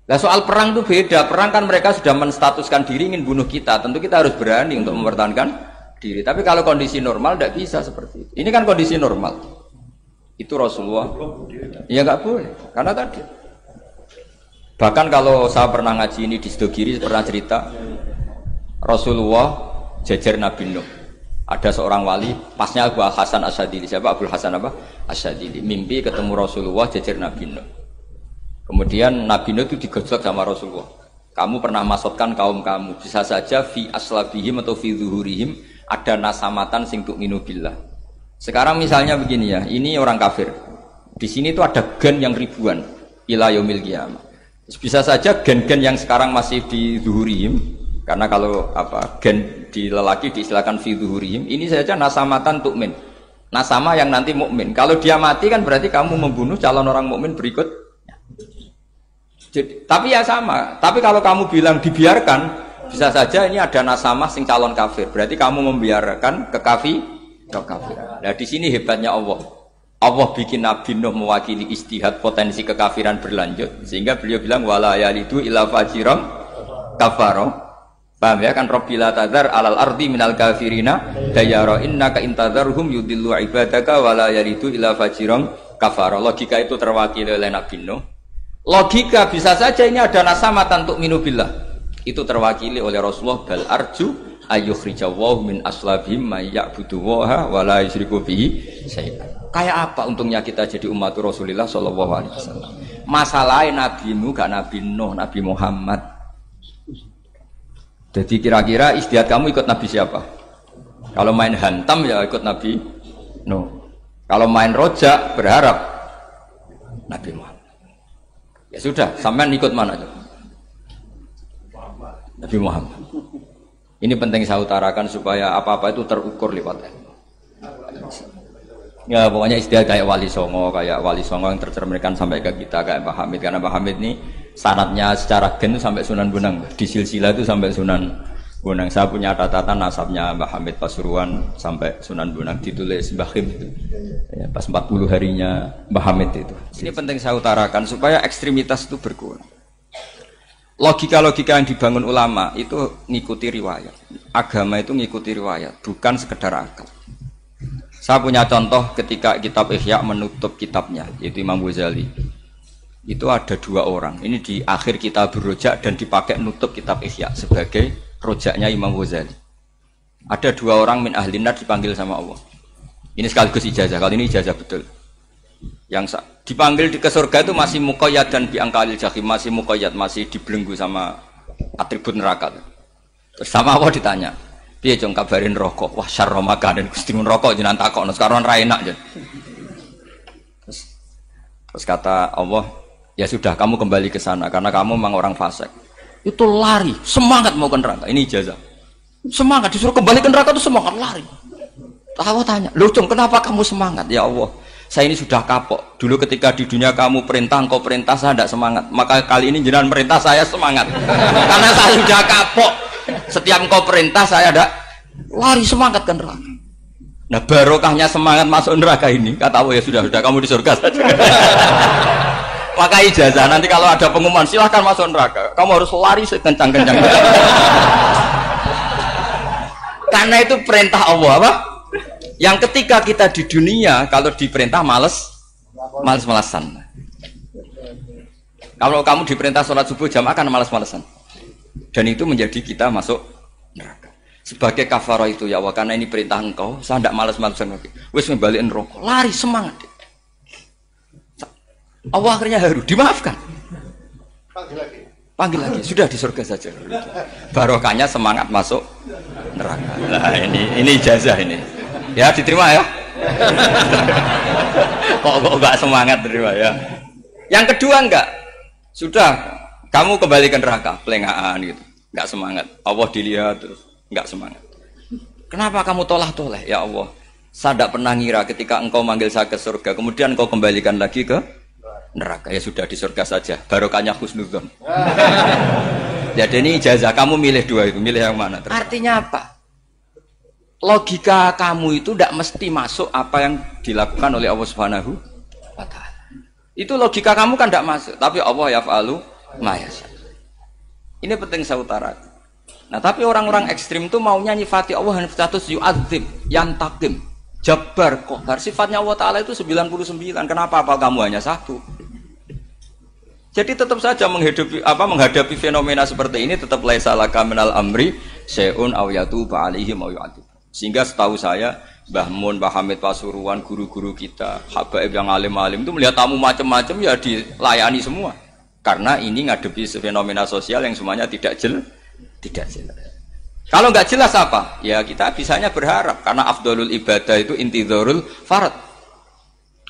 Nah soal perang itu beda. Perang kan mereka sudah menstatuskan diri ingin bunuh kita. Tentu kita harus berani untuk mempertahankan diri. Tapi kalau kondisi normal tidak bisa seperti itu. Ini kan kondisi normal. Itu Rasulullah. Ya nggak boleh. Karena tadi. Bahkan kalau saya pernah ngaji ini di Sidogiri pernah cerita Rasulullah jajar Nabi Nuh. Ada seorang wali, pasnya Abu Hasan Asyadili. Siapa Abu Hasan apa? Asyadili. Mimpi ketemu Rasulullah jajar Nabi Nuh. Kemudian Nabi Nuh itu digojlok sama Rasulullah. Kamu pernah maksudkan kaum kamu. Bisa saja fi aslabihim atau fi zuhurihim ada nasamatan sing tu'minu billah. Sekarang misalnya begini ya, ini orang kafir. Di sini itu ada gen yang ribuan ila yaumil qiyamah. Bisa saja gen-gen yang sekarang masih di zuhurihim, karena kalau apa gen di lelaki diistilahkan fi zuhurihim, ini saja nasamatan tu'min. Nasama yang nanti mukmin. Kalau dia mati kan berarti kamu membunuh calon orang mukmin berikut. Jadi, tapi ya sama. Tapi kalau kamu bilang dibiarkan, bisa saja ini ada nasama sing calon kafir. Berarti kamu membiarkan kekafiran. Nah di sini hebatnya Allah. Allah bikin Nabi Nuh mewakili istihad potensi kekafiran berlanjut, sehingga beliau bilang wala yalidu illa fajiran kafaro. Paham ya kan? Rabbila tadzar alal ardi minal kafirina dayara innaka intadzarhum yudillu ibadaka wala yalidu illa fajiran kafaro. Logika itu terwakili oleh Nabi Nuh. Logika bisa saja ini ada nasamatan untuk minubillah. Itu terwakili oleh Rasulullah bal arju ayyukhrijawahu min aslabihim may ya'budu waha wa la yusyriku bihi syai'an. Kayak apa untungnya kita jadi umat Rasulullah sallallahu alaihi wasallam. Masalahnya Nabi Nuh gak Nabi Nuh, Nabi Muhammad. Jadi kira-kira istiadat kamu ikut Nabi siapa? Kalau main hantam ya ikut Nabi Nuh. Kalau main rojak berharap Nabi Muhammad. Ya sudah, sampean ikut mana tuh? Nabi Muhammad. Ini penting saya utarakan supaya apa-apa itu terukur lewat ilmu. Ya pokoknya istilah kayak Wali Songo yang tercerminkan sampai ke kita kayak Pak Hamid. Karena Pak Hamid ini sanadnya secara gen sampai Sunan Bonang. Di silsilah itu sampai Sunan Bonang. Saya punya catatan nasabnya Mbah Hamid Pasuruan sampai Sunan Bonang, ditulis Mbah Khim itu. Ya, pas 40 harinya Mbah Hamid itu. Ini penting saya utarakan supaya ekstremitas itu berkurang. Logika-logika yang dibangun ulama itu ngikuti riwayat. Agama itu ngikuti riwayat, bukan sekedar akal. Saya punya contoh ketika kitab Ihya menutup kitabnya, yaitu Imam Ghazali. Itu ada dua orang. Ini di akhir kitab Rojak dan dipakai nutup kitab Ihya sebagai rojaknya Imam Ghazali. Ada dua orang min ahli nar dipanggil sama Allah. Ini sekaligus ijazah. Kali ini ijazah betul. Yang dipanggil ke surga itu masih muqayyad dan biangkalil jahim, masih muqayyad, masih dibelenggu sama atribut neraka. Terus sama Allah ditanya, piye jong kabarin rokok? Wah syarra makanan Gusti mun rokok jenengan takokno sekarang ra enak jen. Terus kata Allah, ya sudah kamu kembali ke sana karena kamu memang orang fasik. Itu lari, semangat mau ke neraka. Ini ijazah. Semangat disuruh kembali ke neraka itu semangat lari. Allah tanya, "Loh, Jong, kenapa kamu semangat?" Ya Allah, saya ini sudah kapok. Dulu ketika di dunia kamu perintah, engkau perintah, saya tidak semangat. Maka kali ini jenengan perintah, saya semangat. Karena saya sudah kapok. Setiap engkau perintah, saya ada lari semangat kan neraka. Nah barokahnya semangat masuk neraka ini, kata Allah, ya sudah kamu di surga saja. Maka ijazah nanti kalau ada pengumuman silahkan masuk neraka, kamu harus lari sekencang-kencang. Karena itu perintah Allah apa? Yang ketika kita di dunia kalau diperintah males-malesan. Kalau kamu diperintah sholat subuh jamaah kan males-malesan. Dan itu menjadi kita masuk neraka. Sebagai kafarah itu ya Allah, karena ini perintah engkau, saya tidak males-malesan lagi. Wis ngembaliin rokok, lari semangat. Allah akhirnya haru, dimaafkan. Panggil lagi, sudah di surga saja. Barokahnya semangat masuk neraka. Nah ini ijazah ini. Ya diterima ya. kok enggak semangat terima ya. Yang kedua enggak. Sudah kamu kembalikan neraka, pelengahan gitu. Enggak semangat. Allah dilihat terus enggak semangat. Kenapa kamu toleh? Ya Allah, saya tidak pernah ngira ketika engkau manggil saya ke surga, kemudian engkau kembalikan lagi ke neraka. Ya sudah di surga saja. Barokahnya husnudzon. Jadi ini ijazah, kamu milih dua itu, milih yang mana? Artinya apa? Logika kamu itu tidak mesti masuk apa yang dilakukan oleh Allah Subhanahu wa Ta'ala. Itu logika kamu kan tidak masuk, tapi Allah yaf'alu ma yasha. Ini penting saya utarakan. Nah, tapi orang-orang ekstrim itu maunya nyifati Allah dengan status yu'adzib, yantakim, jabbar, qahar. Sifatnya Allah Ta'ala itu 99. Kenapa apa kamu hanya satu? Jadi tetap saja menghadapi fenomena seperti ini tetap laisa laka minal amri syai'un aw yatuba alaihim aw yu'adzib. Sehingga setahu saya Mbah Mun, Mbah Hamid Pasuruan, guru-guru kita, habaib yang alim-alim itu melihat tamu macam-macam ya dilayani semua. Karena ini ngadepi fenomena sosial yang semuanya tidak jelas. Kalau nggak jelas apa? Ya kita bisanya berharap karena afdolul ibadah itu intidharul farad.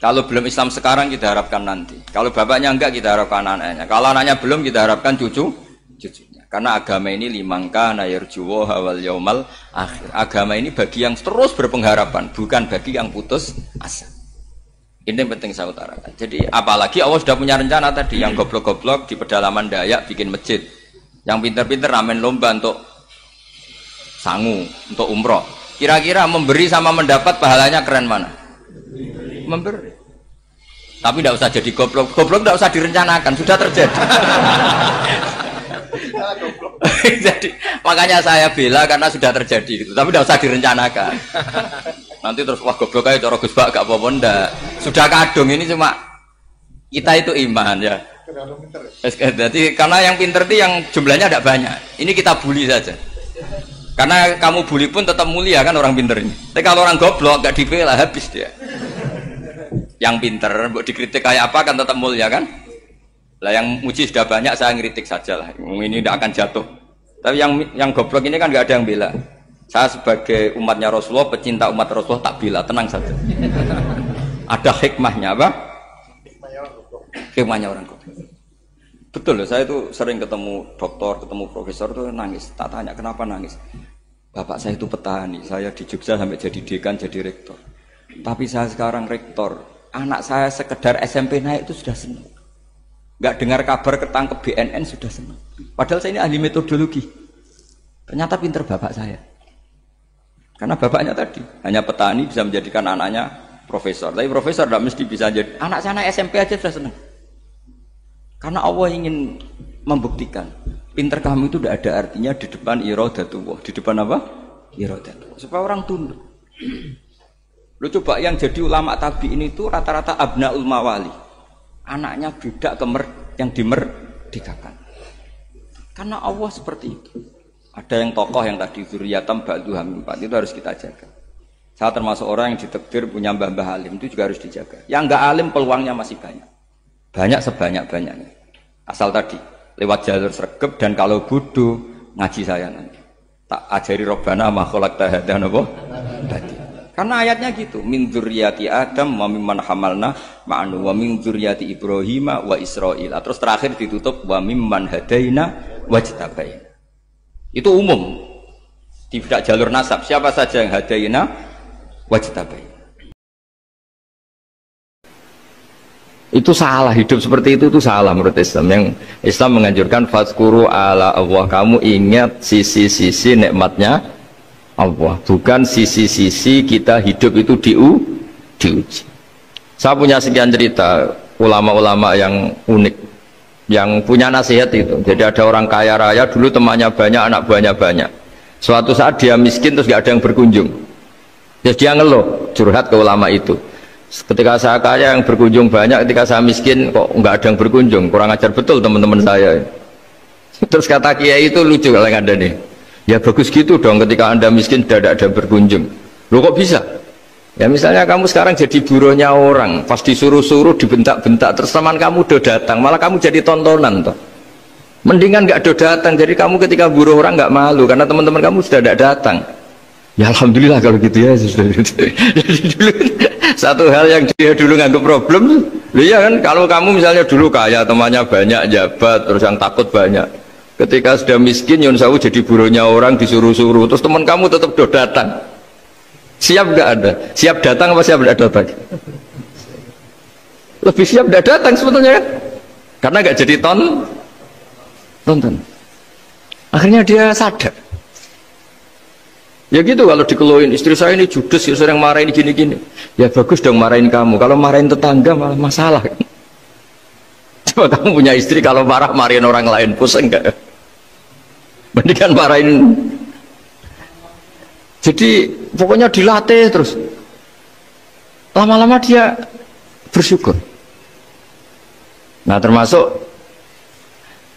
Kalau belum Islam sekarang kita harapkan nanti. Kalau bapaknya enggak kita harapkan anaknya. Kalau anaknya belum kita harapkan cucunya. Karena agama ini limangka nayarjuwo hawal yaumal akhir. Agama ini bagi yang terus berpengharapan, bukan bagi yang putus asa. Ini yang penting saya utarakan. Jadi apalagi Allah sudah punya rencana tadi, yang goblok-goblok di pedalaman Dayak bikin masjid. Yang pinter-pinter ramen lomba untuk sangu, untuk umroh. Kira-kira memberi sama mendapat pahalanya keren mana? Memberi. Tapi tidak usah jadi goblok. Goblok tidak usah direncanakan, sudah terjadi. Jadi makanya saya bela karena sudah terjadi gitu. Tapi tidak usah direncanakan. Nanti terus wah goblok aja cara Gus Bak gak apa-apa ndak. Sudah kadung ini cuma kita itu iman ya. Jadi karena yang pinter itu yang jumlahnya tidak banyak. Ini kita bully saja. Karena kamu bully pun tetap mulia kan orang pinter ini. Tapi kalau orang goblok gak dibela habis dia. Yang pinter buat dikritik kayak apa kan tetap mulia kan? Lah yang muji sudah banyak saya ngeritik saja lah. Ini tidak akan jatuh. Tapi yang goblok ini kan nggak ada yang bela. Saya sebagai umatnya Rasulullah, pecinta umat Rasulullah tak bela, tenang saja. Ada hikmahnya apa? Hikmahnya orang goblok. Betul loh, saya itu sering ketemu dokter, ketemu profesor tuh nangis. Tak tanya kenapa nangis. Bapak saya itu petani, saya di Jogja sampai jadi dekan, jadi rektor. Tapi saya sekarang rektor, anak saya sekedar SMP naik itu sudah senang. Nggak dengar kabar ketangkep BNN sudah senang. Padahal saya ini ahli metodologi. Ternyata pinter bapak saya. Karena bapaknya tadi hanya petani bisa menjadikan anaknya profesor. Tapi profesor tidak mesti bisa jadi. Anak saya naik SMP aja sudah senang. Karena Allah ingin membuktikan pinter kamu itu tidak ada artinya di depan iradatullah. Di depan apa? Iradatullah. Supaya orang tunduk. Lu coba yang jadi ulama tabi'in itu rata-rata abnaul mawali. Anaknya budak yang dimerdekakan. Karena Allah seperti itu. Ada yang tokoh yang tadi zuriyatam ba'duha min ba'd, itu harus kita jaga. Saya termasuk orang yang ditakdir punya mbah-mbah alim, itu juga harus dijaga. Yang enggak alim peluangnya masih banyak. Banyak sebanyak-banyaknya. Asal tadi lewat jalur sregep dan kalau bodoh ngaji saya nanti. Tak ajari robbana ma khalaqta hadza napa? Karena ayatnya gitu, min dzurriyyati Adam wa mimman hamalna ma'anu wa min dzurriyyati Ibrahim wa Israil. Terus terakhir ditutup wa mimman hadaina wajtabaina. Itu umum. Tidak jalur nasab. Siapa saja yang hadaina wajtabaina. Itu salah, hidup seperti itu salah menurut Islam. Yang Islam menganjurkan fazkuru ala Allah, kamu ingat sisi-sisi nikmatnya Allah, bukan sisi-sisi kita hidup itu diuji. Saya punya sekian cerita ulama-ulama yang unik, yang punya nasihat itu. Jadi ada orang kaya raya, dulu temannya banyak, anak buahnya banyak. Suatu saat dia miskin terus gak ada yang berkunjung. Terus dia ngeluh, curhat ke ulama itu. Ketika saya kaya yang berkunjung banyak, ketika saya miskin kok nggak ada yang berkunjung, kurang ajar betul teman-teman saya. Terus kata kiai itu lucu kalau yang ada nih. Ya bagus gitu dong, ketika anda miskin tidak ada berkunjung. Loh kok bisa? Ya misalnya kamu sekarang jadi buruhnya orang, pas disuruh-suruh, dibentak-bentak, terus teman kamu udah datang, malah kamu jadi tontonan toh. Mendingan nggak udah datang, jadi kamu ketika buruh orang nggak malu, karena teman-teman kamu sudah tidak datang. Ya alhamdulillah kalau gitu ya. Jadi dulu satu hal yang dia dulu nganggap problem, iya kan, kalau kamu misalnya dulu kaya, temannya banyak, jabat, terus yang takut banyak. Ketika sudah miskin, Yun Sawu jadi buruhnya orang, disuruh-suruh, terus teman kamu tetap udah datang. Siap nggak ada? Siap datang apa siap nggak datang? Lebih siap nggak datang sebetulnya kan? Karena nggak jadi tonton. Akhirnya dia sadar. Ya gitu, kalau dikeluhin istri saya ini judes, ya sering marahin gini-gini. Ya bagus dong marahin kamu. Kalau marahin tetangga malah masalah. Coba kamu punya istri kalau marahin orang lain, pusing nggak? Mendingan marahin. Jadi pokoknya dilatih terus. Lama-lama dia bersyukur. Nah termasuk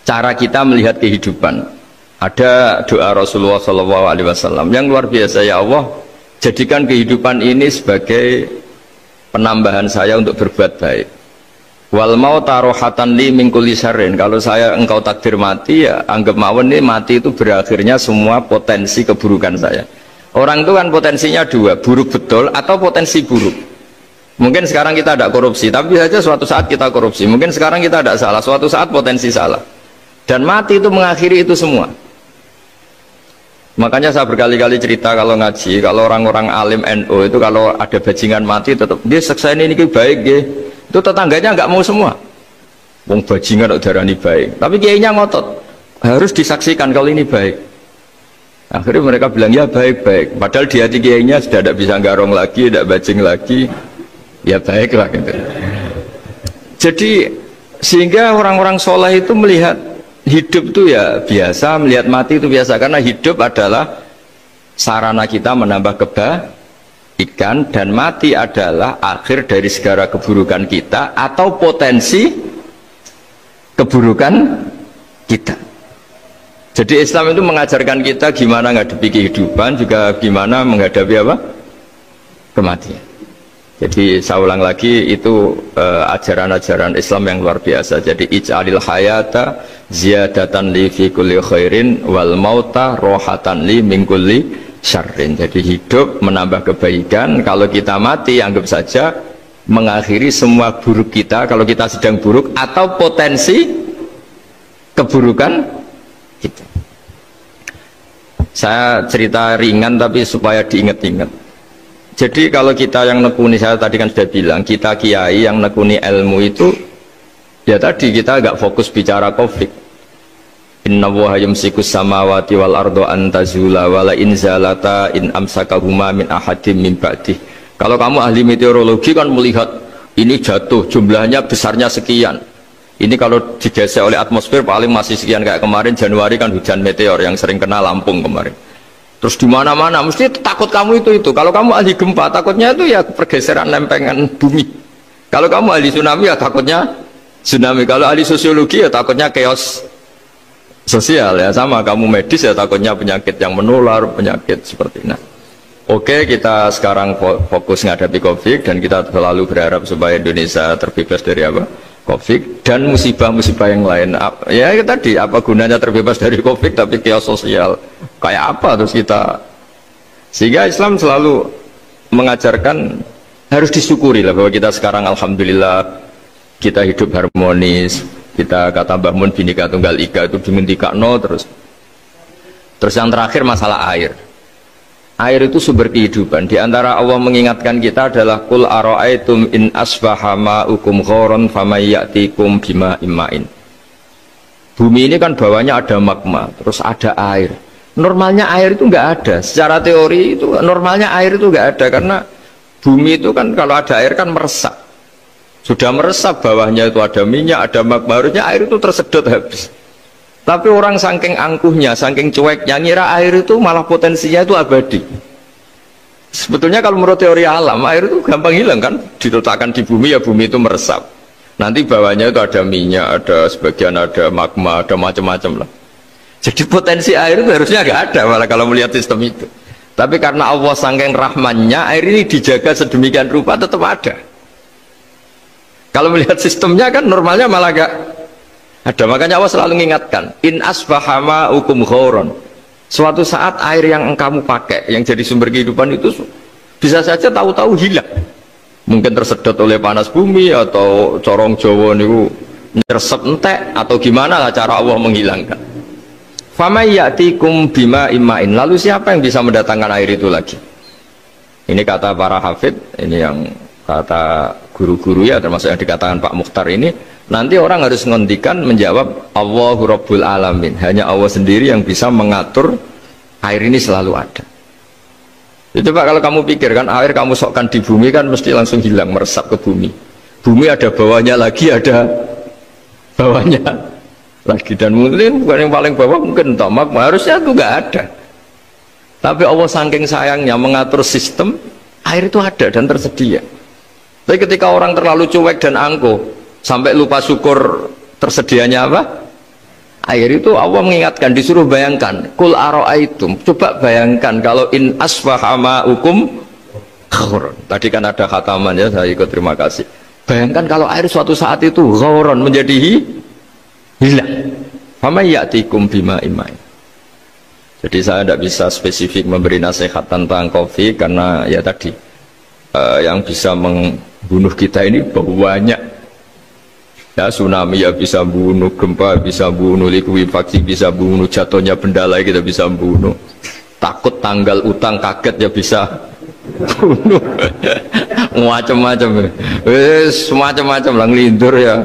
cara kita melihat kehidupan. Ada doa Rasulullah SAW yang luar biasa. Ya Allah, jadikan kehidupan ini sebagai penambahan saya untuk berbuat baik. Wal mauta rohatan li min kulli syarrin. Kalau saya engkau takdir mati, ya anggap mawon ini mati itu berakhirnya semua potensi keburukan saya. Orang itu kan potensinya dua, buruk betul atau potensi buruk. Mungkin sekarang kita tidak korupsi, tapi saja suatu saat kita korupsi. Mungkin sekarang kita tidak salah, suatu saat potensi salah. Dan mati itu mengakhiri itu semua. Makanya saya berkali-kali cerita kalau ngaji, kalau orang-orang alim NU itu kalau ada bajingan mati tetap dia seksa ini baik ya. Itu tetangganya nggak mau semua. Wong bajingan udarani baik, tapi kiainya ngotot harus disaksikan kalau ini baik. Akhirnya mereka bilang ya baik-baik. Padahal di hati kiainya sudah tidak bisa garong lagi, tidak bajing lagi. Ya baiklah gitu. Jadi sehingga orang-orang soleh itu melihat hidup itu ya biasa, melihat mati itu biasa, karena hidup adalah sarana kita menambah kebaikan, dan mati adalah akhir dari segala keburukan kita atau potensi keburukan kita. Jadi Islam itu mengajarkan kita gimana menghadapi kehidupan, juga gimana menghadapi apa? Kematian. Jadi saya ulang lagi, itu ajaran-ajaran Islam yang luar biasa. Jadi ij'alil hayata ziyadatan li fi kulli khairin wal mauta rohatan li min kulli syarrin. Jadi hidup menambah kebaikan, kalau kita mati anggap saja mengakhiri semua buruk kita kalau kita sedang buruk atau potensi keburukan kita. Saya cerita ringan tapi supaya diingat-ingat. Jadi kalau kita yang nekuni, saya tadi kan sudah bilang, kita kiai yang nekuni ilmu itu, ya tadi kita agak fokus bicara konflik. Inna woha yumsikus samawati wal ardo antazula wala inzalata in amsakahuma min ahadim min ba'dih. Kalau kamu ahli meteorologi kan melihat ini jatuh, jumlahnya besarnya sekian. Ini kalau digesek oleh atmosfer paling masih sekian, kayak kemarin Januari kan hujan meteor yang sering kena Lampung kemarin. Terus di mana-mana mesti takut kamu itu. Kalau kamu ahli gempa takutnya itu ya pergeseran lempengan bumi. Kalau kamu ahli tsunami ya takutnya tsunami. Kalau ahli sosiologi ya takutnya chaos sosial ya, sama kamu medis ya takutnya penyakit yang menular, penyakit seperti ini. Oke, kita sekarang fokus menghadapi Covid dan kita selalu berharap supaya Indonesia terbebas dari apa? Covid dan musibah-musibah yang lain. Ya tadi, apa gunanya terbebas dari Covid tapi chaos sosial kayak apa terus kita? Sehingga Islam selalu mengajarkan harus disyukuri lah bahwa kita sekarang alhamdulillah kita hidup harmonis. Kita kata Mbah Mun Bhinneka Tunggal Ika itu dimentikakno terus yang terakhir masalah air. Air itu sumber kehidupan. Di antara Allah mengingatkan kita adalah qul ara'aitum in asbaha ma'ukum ghoron famay ya'tikum bima imma'in. Bumi ini kan bawahnya ada magma, terus ada air. Normalnya air itu nggak ada. Secara teori itu normalnya air itu nggak ada karena bumi itu kan kalau ada air kan meresap. Sudah meresap bawahnya itu ada minyak, ada magma, harusnya air itu tersedot habis. Tapi orang saking angkuhnya, saking cueknya ngira air itu malah potensinya itu abadi. Sebetulnya kalau menurut teori alam air itu gampang hilang kan, diletakkan di bumi ya bumi itu meresap. Nanti bawahnya itu ada minyak, ada sebagian ada magma, ada macam-macam lah. Jadi potensi air itu harusnya nggak ada malah kalau melihat sistem itu. Tapi karena Allah saking rahmannya air ini dijaga sedemikian rupa tetap ada. Kalau melihat sistemnya kan normalnya malah nggak ada. Makanya Allah selalu mengingatkan, in asbahama ukum khauron. Suatu saat air yang kamu pakai yang jadi sumber kehidupan itu bisa saja tahu-tahu hilang. Mungkin tersedot oleh panas bumi atau corong Jawa niku nyeresep entek atau gimana lah cara Allah menghilangkan. Fama ya'tikum bima imain. Lalu siapa yang bisa mendatangkan air itu lagi? Ini kata para hafid, ini yang kata guru-guru ya termasuk yang dikatakan Pak Mukhtar ini. Nanti orang harus ngendikan menjawab Allahu Rabbul Alamin. Hanya Allah sendiri yang bisa mengatur air ini selalu ada. Itu Pak kalau kamu pikir kan air kamu sokkan di bumi kan mesti langsung hilang meresap ke bumi. Bumi ada bawahnya lagi, ada bawahnya lagi, dan mungkin bukan yang paling bawah mungkin tomak harusnya itu nggak ada. Tapi Allah saking sayangnya mengatur sistem air itu ada dan tersedia. Tapi ketika orang terlalu cuek dan angkuh sampai lupa syukur tersedianya apa? Air itu Allah mengingatkan, disuruh bayangkan, kul aro'aitum, coba bayangkan kalau in asfahama ukum khauron. Tadi kan ada khataman ya, saya ikut terima kasih. Bayangkan kalau air suatu saat itu khauron menjadi hilang. Fama ya'tikum bima imai. Jadi saya tidak bisa spesifik memberi nasihat tentang kopi karena ya tadi yang bisa membunuh kita ini banyak. Ya, tsunami ya bisa bunuh, gempa bisa bunuh, likuifaksi bisa bunuh, jatuhnya benda lain kita bisa bunuh, takut tanggal utang kaget ya bisa bunuh. Macam-macam, semacam-macam lah ngelindur ya.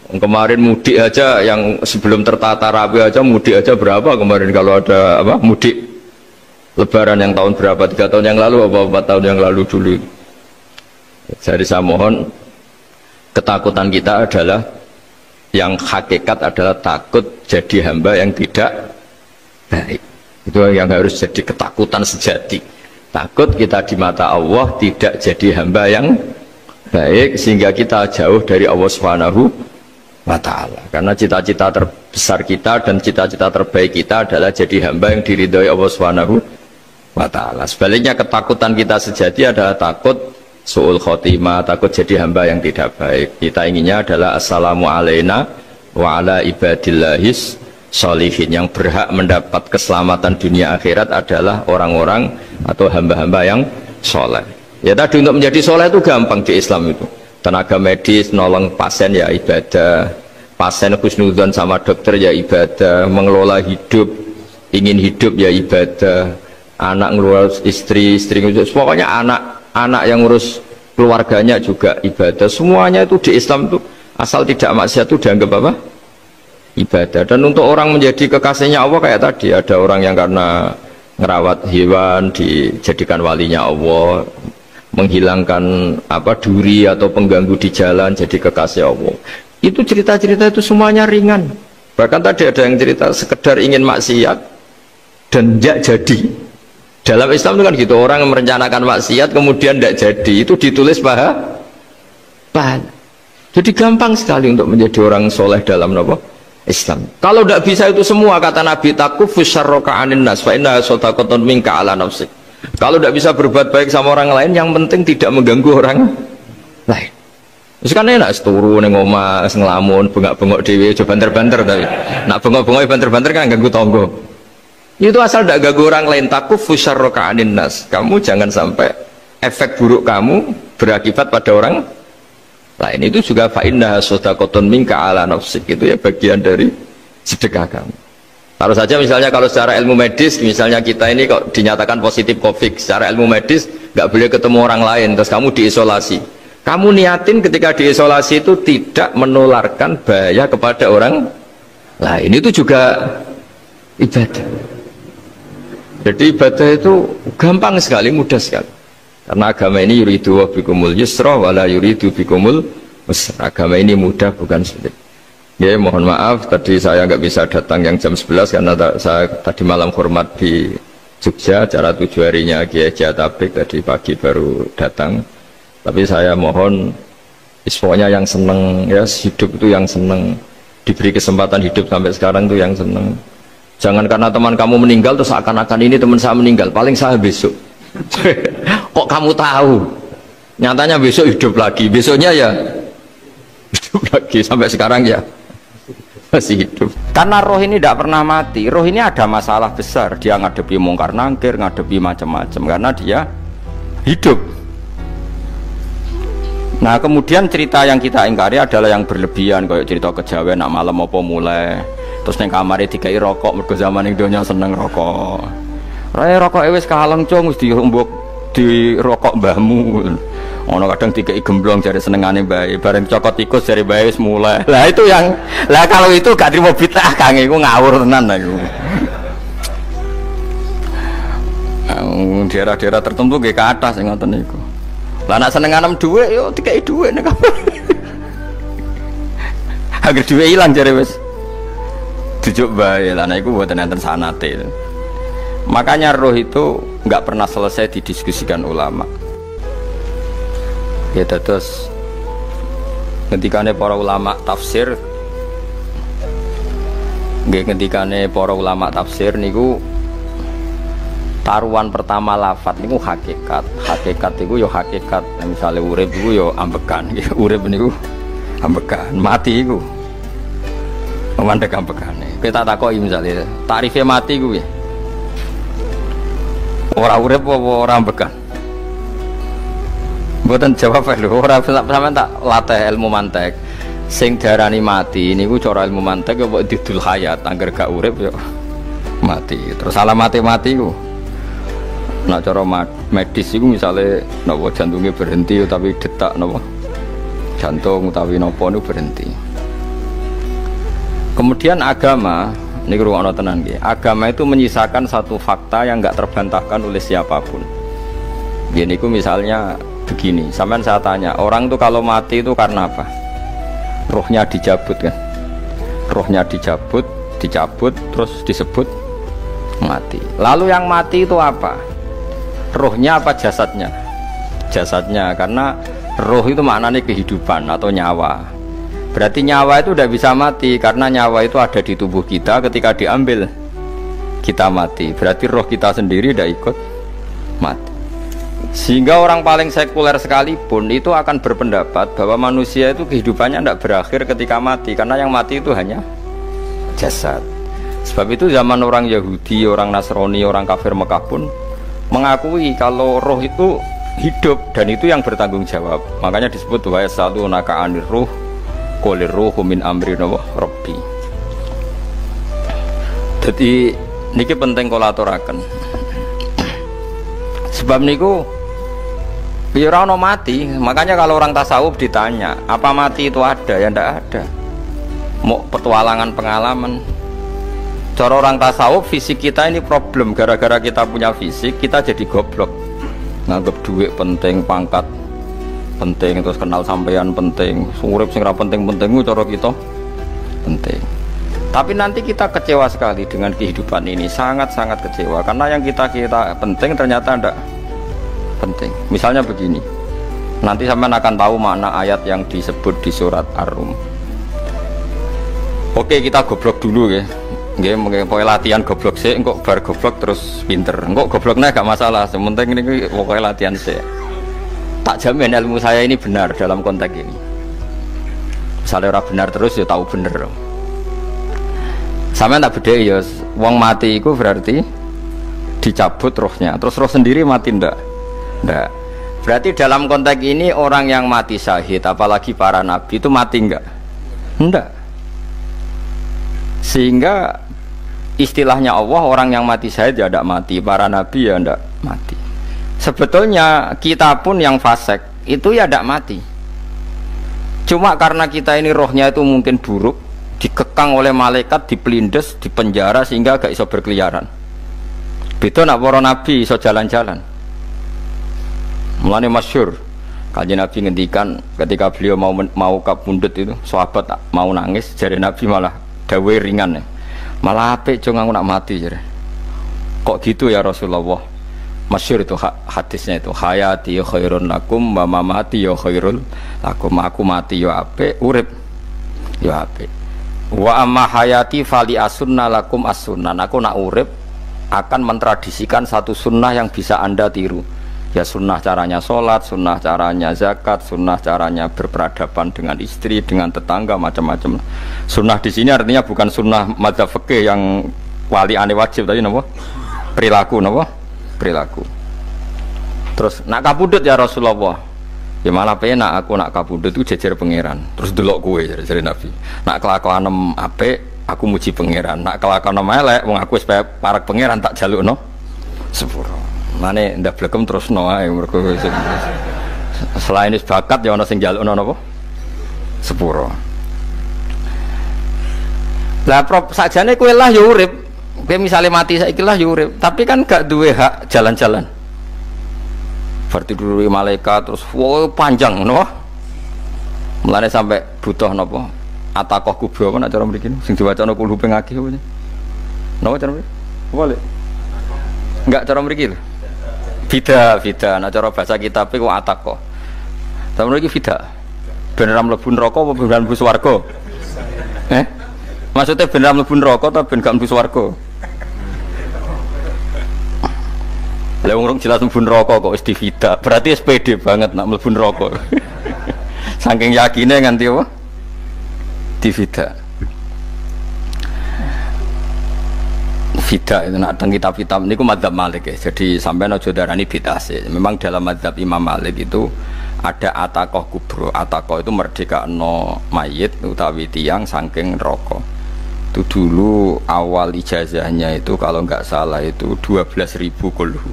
Kemarin mudik aja yang sebelum tertata rapi aja mudik aja berapa kemarin kalau ada apa mudik Lebaran yang tahun berapa, 3 tahun yang lalu apa 4 tahun yang lalu dulu. Jadi saya mohon ketakutan kita adalah yang hakikat adalah takut jadi hamba yang tidak baik. Itu yang harus jadi ketakutan sejati. Takut kita di mata Allah tidak jadi hamba yang baik sehingga kita jauh dari Allah Subhanahu wa ta'ala. Karena cita-cita terbesar kita dan cita-cita terbaik kita adalah jadi hamba yang diridhoi Allah Subhanahu wa ta'ala. Sebaliknya ketakutan kita sejati adalah takut su'ul khotimah, takut jadi hamba yang tidak baik. Kita inginnya adalah assalamu alaina wa ala ibadillahis sholihin. Yang berhak mendapat keselamatan dunia akhirat adalah orang-orang atau hamba-hamba yang soleh. Ya tadi untuk menjadi soleh itu gampang di Islam itu. Tenaga medis nolong pasien ya ibadah, pasien husnudzon sama dokter ya ibadah, mengelola hidup, ingin hidup ya ibadah, anak ngurus istri, pokoknya anak yang ngurus keluarganya juga ibadah. Semuanya itu di Islam itu asal tidak maksiat itu dianggap apa? Ibadah. Dan untuk orang menjadi kekasihnya Allah kayak tadi, ada orang yang karena ngerawat hewan dijadikan walinya Allah, menghilangkan apa duri atau pengganggu di jalan jadi kekasih Allah. Itu cerita-cerita itu semuanya ringan. Bahkan tadi ada yang cerita sekedar ingin maksiat dan tidak jadi. Dalam Islam itu kan gitu, orang yang merencanakan maksiat kemudian tidak jadi, itu ditulis pahala. Jadi gampang sekali untuk menjadi orang soleh dalam apa? Islam. Kalau tidak bisa itu semua, kata Nabi, takufus syarroka anin nas fa inna sadaqatun minka ala nafsik. Kalau tidak bisa berbuat baik sama orang lain, yang penting tidak mengganggu orang lain. Terus kan enak turu ning omah ngelamun bengak-bengok dhewe aja banter-banter, tapi nak bengok-bengok banter-banter kan ganggu tangga. Itu asal tidak ganggu orang lain. Takufus syarroka anin nas. Kamu jangan sampai efek buruk kamu berakibat pada orang lain. Itu juga fa inna sadaqatun minka ala nafsik. Itu ya bagian dari sedekah kamu. Taruh saja misalnya kalau secara ilmu medis, misalnya kita ini kok dinyatakan positif COVID, secara ilmu medis nggak boleh ketemu orang lain, terus kamu diisolasi. Kamu niatin ketika diisolasi itu tidak menularkan bahaya kepada orang lain, itu juga ibadah. Jadi ibadah itu gampang sekali, mudah sekali. Karena agama ini yuridu wa bikumul yusra wala yuridu bikumul usra. Agama ini mudah bukan sulit. Ya, mohon maaf tadi saya nggak bisa datang yang jam 11 karena saya tadi malam hormat di Jogja, acara 7 harinya Kiai Jatabek, tadi pagi baru datang. Tapi saya mohon pokoknya yang seneng ya, hidup itu yang seneng, diberi kesempatan hidup sampai sekarang itu yang seneng. Jangan karena teman kamu meninggal terus akan-akan ini teman saya meninggal, paling saya besok. Kok kamu tahu? Nyatanya besok hidup lagi, besoknya ya hidup lagi, sampai sekarang ya masih hidup. Karena roh ini tidak pernah mati. Roh ini ada masalah besar, dia ngadepi mungkar nangkir, ngadepi macam-macam karena dia hidup. Nah kemudian cerita yang kita ingkari adalah yang berlebihan, kayak cerita kejawen nak malam apa mulai terus neng kamare dikai rokok, mergo zaman ning donya seneng rokok. Rokok wis kaleng cung, wis dirumbuk di rokok mbahmu. Ono kadang dikai gemblong jare senengane bae, bareng cokot tikus jare bae wis mulai. Lah itu yang kalau itu gak trimo bid'ah Kang, iku ngawur tenan iku. Daerah-daerah tertentu nggih kathah sing ngoten niku. Lah nek senenganem dhuwit yo dikai dhuwit nek kamar. Agar dhuwit ilang jare wis dijuk bae. Lah nek iku mboten enten sanate. Makanya roh itu nggak pernah selesai didiskusikan ulama. Ya terus ketikane para ulama tafsir, ketikane para ulama tafsir niku taruhan pertama lafat niku hakikat. Hakikat niku yo hakikat. Misalnya urip niku yo ambekan, urip niku ambekan, mati niku mandek ambekane. Kita takoki misalnya tarifnya mati kuwi. Ora urip apa ora ambekan? Mboten jawab lho, ora sampean tak latih ilmu mantek. Sing diarani mati niku cara ilmu mantek ya kok didul hayat, angger gak urip ya mati. Terus alamat mati ku. Nek cara medis iku misale napa jantungnya berhenti tapi detak napa jantung utawi napa niku berhenti. Kemudian agama niku ruwono tenan nggih. Agama itu menyisakan satu fakta yang enggak terbantahkan oleh siapapun. Nggih niku misalnya begini, sampean saya tanya, orang tuh kalau mati itu karena apa? Rohnya dicabut kan? Rohnya dicabut, terus disebut mati. Lalu yang mati itu apa? Rohnya apa jasadnya? Jasadnya, karena roh itu maknanya kehidupan atau nyawa. Berarti nyawa itu udah bisa mati, karena nyawa itu ada di tubuh kita, ketika diambil kita mati. Berarti roh kita sendiri udah ikut mati. Sehingga orang paling sekuler sekalipun itu akan berpendapat bahwa manusia itu kehidupannya tidak berakhir ketika mati, karena yang mati itu hanya jasad. Sebab itu zaman orang Yahudi, orang Nasrani, orang kafir Mekah pun mengakui kalau roh itu hidup dan itu yang bertanggung jawab. Makanya disebut wa yasalunaka anir ruh qul ruhu min amri rabbi. Jadi niki penting kula aturaken. Sebab niku ya ora ono mati. Makanya kalau orang tasawuf ditanya, apa mati itu ada? Ya ndak ada. Mau petualangan pengalaman. Cara orang tasawuf fisik kita ini problem, gara-gara kita punya fisik kita jadi goblok. Nganggep duit penting, pangkat penting, terus kenal sampean penting, urip sing ra penting-penting cara kita penting. Tapi nanti kita kecewa sekali dengan kehidupan ini, sangat-sangat kecewa karena yang kita penting ternyata ndak penting. Misalnya begini, nanti sampean akan tahu makna ayat yang disebut di surat Ar-Rum. Oke, kita goblok dulu ya. Nggih, pokoke latihan goblok sik, engko bar goblok terus pinter. Engko gobloknya gak masalah, sementing ini pokoke latihan sik. Tak jamin ilmu saya ini benar dalam konteks ini. Misalnya orang benar terus ya tahu bener. Sampeyan tak bedheki ya, wong mati itu berarti dicabut rohnya, terus roh sendiri mati ndak? Ndak. Berarti dalam konteks ini orang yang mati syahid, apalagi para nabi itu mati enggak? Ndak. Sehingga istilahnya Allah, orang yang mati syahid ya ndak mati, para nabi ya ndak mati. Sebetulnya kita pun yang fasik itu ya ndak mati. Cuma karena kita ini rohnya itu mungkin buruk, dikekang oleh malaikat, dipelindes, dipenjara sehingga gak bisa berkeliaran. Beda nak para nabi iso jalan-jalan. Mulane masyhur Kanjeng Nabi ngendikan ketika beliau mau kabundut itu, sahabat mau nangis, jare Nabi malah dawe ringan. Malah apik cung aku nak mati jare. Kok gitu ya Rasulullah? Masyhur itu hadisnya itu, hayati khairun lakum wa mamati ya khairul lakum. Aku mati ya apik, urip ya apik. Wa amma hayati fali asunna lakum as-sunnah. Aku nak urip akan mentradisikan satu sunnah yang bisa Anda tiru. Ya sunnah caranya sholat, sunnah caranya zakat, sunnah caranya berperadaban dengan istri, dengan tetangga, macam-macam. Sunnah di sini artinya bukan sunnah madzhab fikih yang wali ane wajib tadi, napa? Perilaku, napa? Perilaku. Terus nak kabudut ya Rasulullah. Ya malah penak aku nak kabudut itu jejer pangeran. Terus delok kowe jare Nabi. Nak kelakuan apik aku muji pangeran. Nak kelakuan elek wong aku wis parek pangeran tak jalukno sepuro. Mane ndak blekem terus no ae mergo selain is bakat ya ana sing njalukno napa sepuro. Lah sakjane kowe lah ya urip. Kowe misale mati saiki lah ya urip, tapi kan gak duwe hak jalan-jalan. Berarti dulu malaikat terus wow panjang no. Mulane sampai butuh napa? Atakoh kubro apa nak cara mriki sing diwacana kulo ping akeh apa. Napa cara mriki? Boleh. Enggak cara mriki lho. Fida, nah cara bahasa kitab iku atakoh. Sampeyan iki fida. Ben ora mlebu neraka apa ben mlebu swarga? Maksudnya ben ora mlebu neraka ta ben gak mlebu swarga? Lah wong jelas mlebu neraka kok wis divida. Berarti SPD banget nak mlebu neraka. Saking yakine nganti apa? Divida. Bidah itu nak teng kitab-kitab niku madzhab Malik ya. Jadi sampean aja darani bidah sih. Memang dalam madzhab Imam Malik itu ada atakoh kubro. Atakoh itu merdekano mayit utawi tiang saking neraka. Itu dulu awal ijazahnya itu kalau nggak salah itu 12.000 kulhu.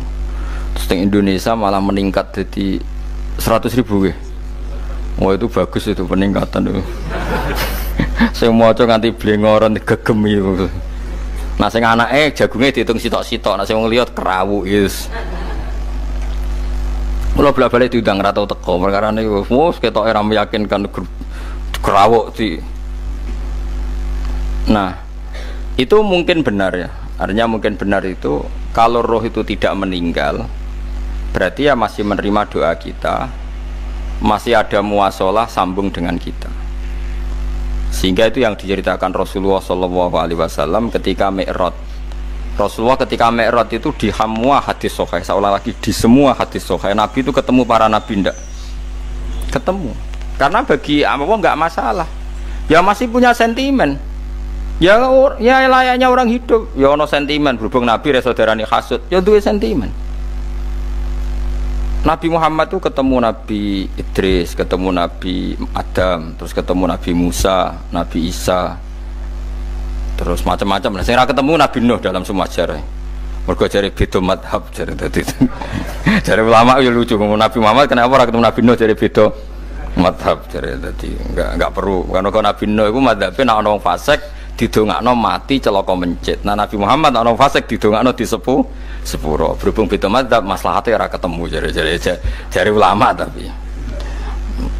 Terus di Indonesia malah meningkat jadi 100.000 ya. Wah itu bagus itu peningkatan itu. Saya mau coba nganti blengoran gegem itu. Nah sing anake jagungnya dihitung sitok-sitok, nah sing wong liya kerawu is. Mula bolak-balik diundang ra tau teko, perkara niku wis ketoke ra meyakinkan kerawuk di. Nah, itu mungkin benar ya. Artinya mungkin benar itu kalau roh itu tidak meninggal, berarti ya masih menerima doa kita, masih ada muasalah sambung dengan kita. Sehingga itu yang diceritakan Rasulullah SAW ketika Mi'raj. Rasulullah ketika Mi'raj itu di semua hadis sahih, seolah lagi di semua hadis sahih Nabi itu ketemu para nabi ndak? Ketemu. Karena bagi Allah nggak masalah. Ya masih punya sentimen. Ya layaknya orang hidup. Ya ono sentimen berhubung Nabi saudarane hasud. Ya duwe sentimen. Nabi Muhammad itu ketemu Nabi Idris, ketemu Nabi Adam, terus ketemu Nabi Musa, Nabi Isa, terus macam-macam. Nah, saya ketemu Nabi Nuh dalam semua sejarah. Mergo jare beda madhab jare dadi. Jare ulama ya lucu ngomong Nabi Muhammad kenapa ora ketemu Nabi Nuh jare beda madhab jare dadi enggak perlu. Karena Nabi Nuh iku madhabe nek ana wong fasik didongakno mati celaka mencit. Nah Nabi Muhammad ana wong fasik didongakno disepuh sepuro. Berhubung beda madzhab maslahatnya ora ketemu jare ulama tapi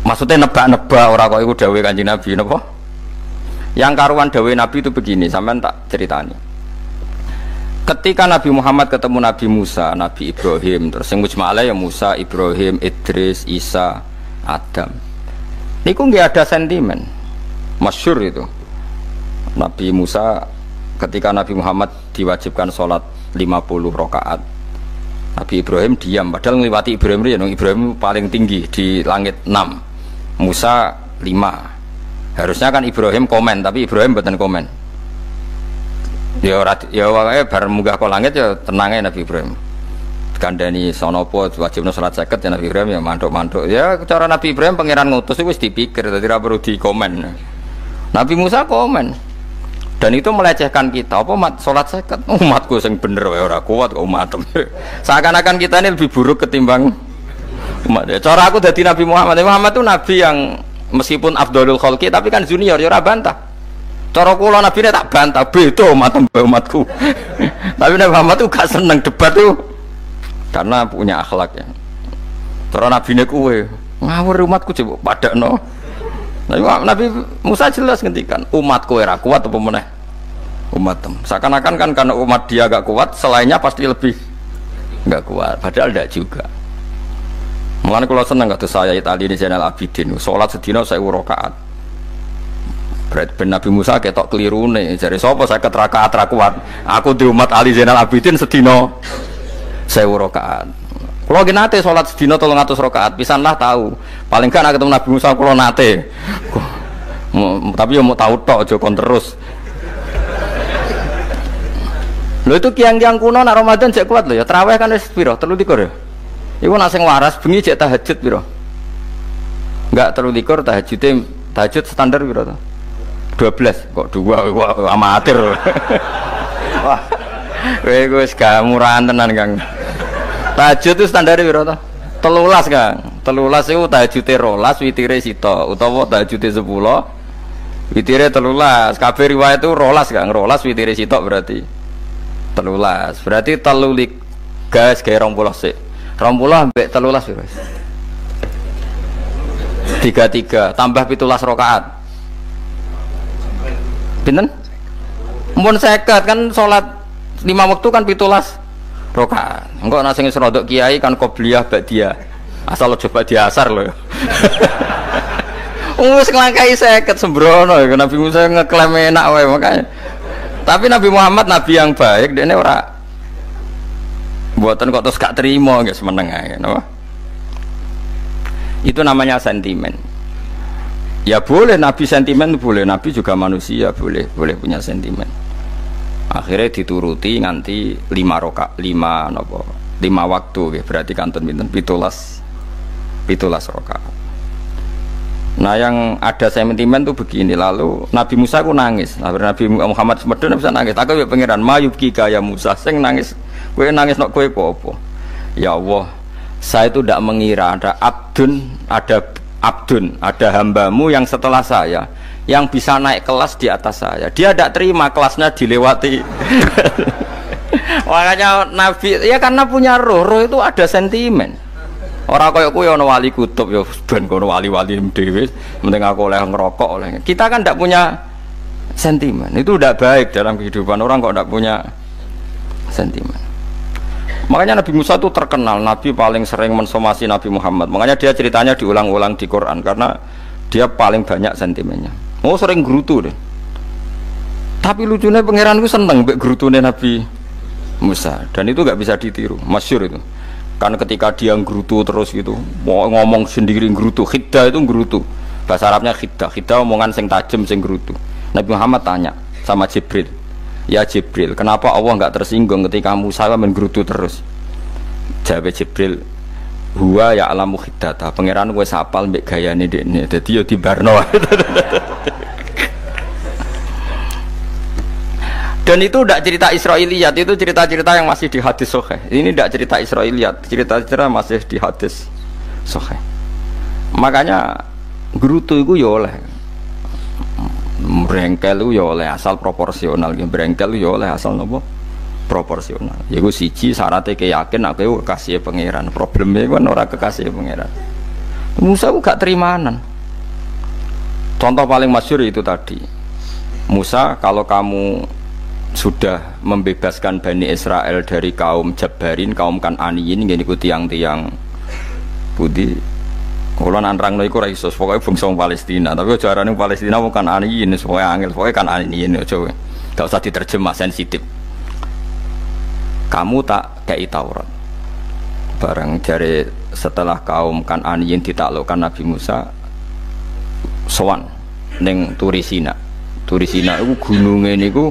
maksudnya nebak-nebak ora kok iku dawuhe Kanjeng Nabi napa? Yang karuan dawuhe Nabi itu begini, sampean tak ceritani. Ketika Nabi Muhammad ketemu Nabi Musa, Nabi Ibrahim, terus sing mujma'ala ya Musa, Ibrahim, Idris, Isa, Adam. Niku nggih ada sentimen. Masyhur itu. Nabi Musa ketika Nabi Muhammad diwajibkan sholat 50 rakaat, Nabi Ibrahim diam, padahal ngliwati Ibrahim ya, Ibrahim paling tinggi di langit 6, Musa 5. Harusnya kan Ibrahim komen, tapi Ibrahim mboten komen. Ya wae bar munggah ke langit ya tenangnya Nabi Ibrahim. Kandhani sonopo wajibna salat 50 ya Nabi Ibrahim ya mantuk-mantuk. Ya cara Nabi Ibrahim pangeran ngutus itu wis dipikir, dadi ora perlu dikomen. Nabi Musa komen. Dan itu melecehkan kita, apa sholat seket, umatku yang bener, orang kuat kok umat. Seakan-akan kita ini lebih buruk ketimbang umat. Cara aku dari Nabi Muhammad itu Nabi yang meskipun Abdulul Khalqi, tapi kan junior, ya ora bantah. Cara kula nabine tak bantah, beda umatku. Tapi Nabi Muhammad tuh gak seneng debat tuh karena punya akhlak ya. Cara nabine kuwe ngawur umatku coba padakno. Nabi Musa jelas ngendikan umatku ora kuat apa meneh umat tem. Seakan-akan kan karena umat dia gak kuat, selainnya pasti lebih gak kuat. Padahal tidak juga. Mulane kula seneng kados saya Itali di Zainal Abidin, salat sedina 1000 rakaat. Berarti ben Nabi Musa ketok kelirune, jare sapa 50 rakaat ra kuat. Aku di umat Ali Zainal Abidin sedina 1000 rakaat. Kula nggih nate salat sedina 300 rakaat, pisanlah tahu. Paling gak nek ketemu Nabi Musa kula nate. Tapi yo mau tahu tok aja kon terus. Lho itu kiang-kiang kuno nak Ramadan cek kuat lho ya. Tarawih kan wis piro? 33 ya. Iku nak sing waras bengi cek tahajud piro? Enggak 33 tahajud standar piro to? 12 kok 2 kok amatir. Wah. Kowe wis gak murahan tenan, Kang. Tahajud itu standar piro to? 13, Kang. 13 iku tahajude 12, witire sita utawa tahajude 10. Witire 13. Kabeh riwayat itu 12, Kang. 12 witire sita berarti 13. Berarti 3 gas gawe 20 sik. 20 ambek 13 piro? 33 tambah 17 rakaat. Pinten? Mun 50 kan salat 5 waktu kan 17 rakaat. Engko ana sing rodok kiai kan qobliyah ba'diyah. Asal coba diasar lho. Wis nglangkai 50 sembrono ya Nabi Musa ngeklaim enak wae makanya. Tapi Nabi Muhammad nabi yang baik, dene ora buatan kok terus gak terima nggak semeneng aja, no? Itu namanya sentimen. Ya boleh Nabi sentimen boleh, Nabi juga manusia boleh punya sentimen. Akhirnya dituruti nganti 5 waktu, berarti kantun pinten 17 rakaat. Nah yang ada sentimen tuh begini, lalu Nabi Musa ku nangis, Nabi Muhammad semedon bisa nangis. Aku ya pangeran mayubki kaya Musa, sing nangis. Kowe nangis nok kowe apa? Ya Allah, saya itu tidak mengira ada abdun, ada hambamu yang setelah saya yang bisa naik kelas di atas saya. Dia tidak terima kelasnya dilewati. Makanya Nabi ya karena punya roh itu ada sentimen. Orang kaya kowe ana wali kutub ya ben kono wali-wali dhewe, penting aku oleh ngerokok oleh. Kita kan tidak punya sentimen. Itu tidak baik dalam kehidupan orang kok tidak punya sentimen. Makanya Nabi Musa itu terkenal, Nabi paling sering mensomasi Nabi Muhammad. Makanya dia ceritanya diulang-ulang di Quran karena dia paling banyak sentimennya. Oh sering gerutu deh. Tapi lucunya pangeran itu seneng mbek gerutune Nabi Musa dan itu nggak bisa ditiru, masyhur itu. Kan ketika dia gerutu terus gitu, mau ngomong sendiri gerutu, khiddah itu gerutu. Bahasa Arabnya khiddah omongan sing tajem sing gerutu. Nabi Muhammad tanya sama Jibril. Ya Jibril, kenapa Allah nggak tersinggung ketika Musa menggerutu terus? Jawab Jibril, huwa ya alamu khiddata. Pangeran gue sapal mbek gayane dekne. Dadi yo dibarno. Dan itu tidak cerita Israiliyat, itu cerita-cerita yang masih di hadis sahih. Ini tidak cerita Israiliyat, cerita-cerita masih di hadis sahih. Makanya gerutu itu ya oleh brengkel ya oleh asal proporsional, brengkel ya oleh asal nopo proporsional. Yaiku siji syaratnya keyakin aku kekasih pangeran. Problemnya kan orang kekasih pangeran. Musa ku gak terimanan. Contoh paling masyhur itu tadi. Musa, kalau kamu sudah membebaskan Bani Israel dari kaum Jabbarin, kaum Kan'aniyin, ngene iku tiang-tiang budi. Kalau nanrang iku ora iso, pokoke bangsa Palestina, tapi aja arane Palestina bukan Kan'aniyin, pokoke angel, pokoke Kan'aniyin aja. Gak usah diterjemah sensitif. Kamu tak kei Taurat. Bareng jare setelah kaum Kan'aniyin ditaklukkan Nabi Musa sowan ning Turisina. Turisina iku gununge niku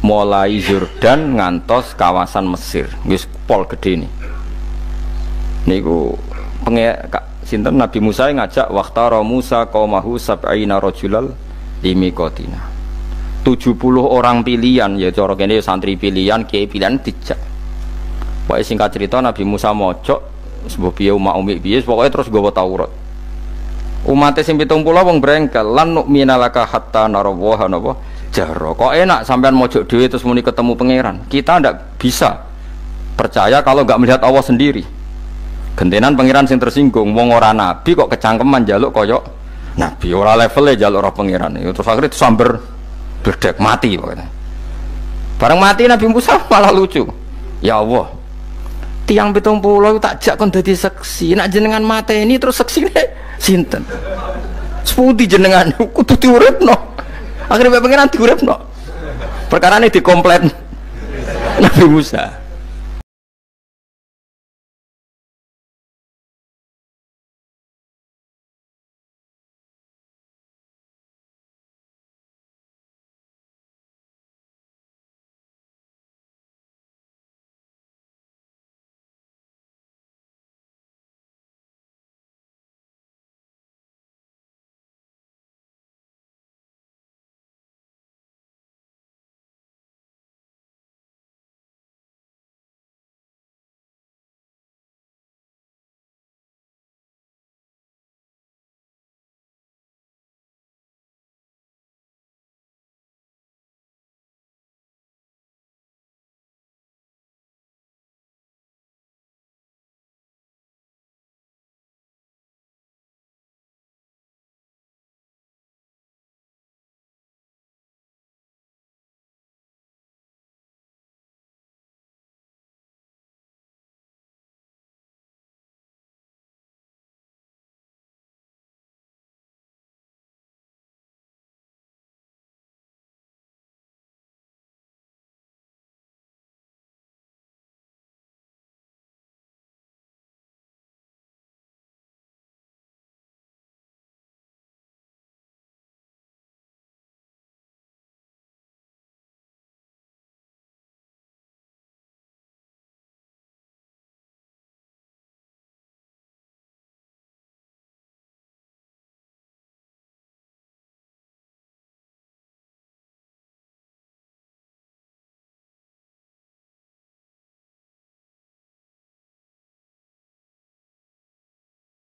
mulai Yordan ngantos kawasan Mesir, wis pol gede nih. Niku sinten Nabi Musa ngajak waqtara Musa qaumahu sab'ina rajulal limiqatina. 70 orang pilihan ya cara kene santri pilihan, kiai pilihan dijak. Pokoke singkat cerita Nabi Musa mojok sebab piye umat umi piye pokoke terus nggawa Taurat. Umat sing 70 wong brengkel lan nu'mina laka hatta narawaha napa jahro. Kok enak sampean mojok dhewe terus muni ketemu pangeran. Kita ndak bisa percaya kalau nggak melihat Allah sendiri. Gentenan pangeran sing tersinggung, wong ora nabi kok kecangkeman jaluk koyok nabi, ora levelnya jaluk roh pangeran. Terus akhirnya itu sambar bledek mati pokoknya. Bareng mati Nabi Musa malah lucu. Ya Allah, tiang 70 tak jak kon dadi seksi, nak jenengan mateni terus seksine sinten? Sepundi jenengan kudu diuripno. Akhirnya pangeran diuripno. Perkarane dikomplain Nabi Musa.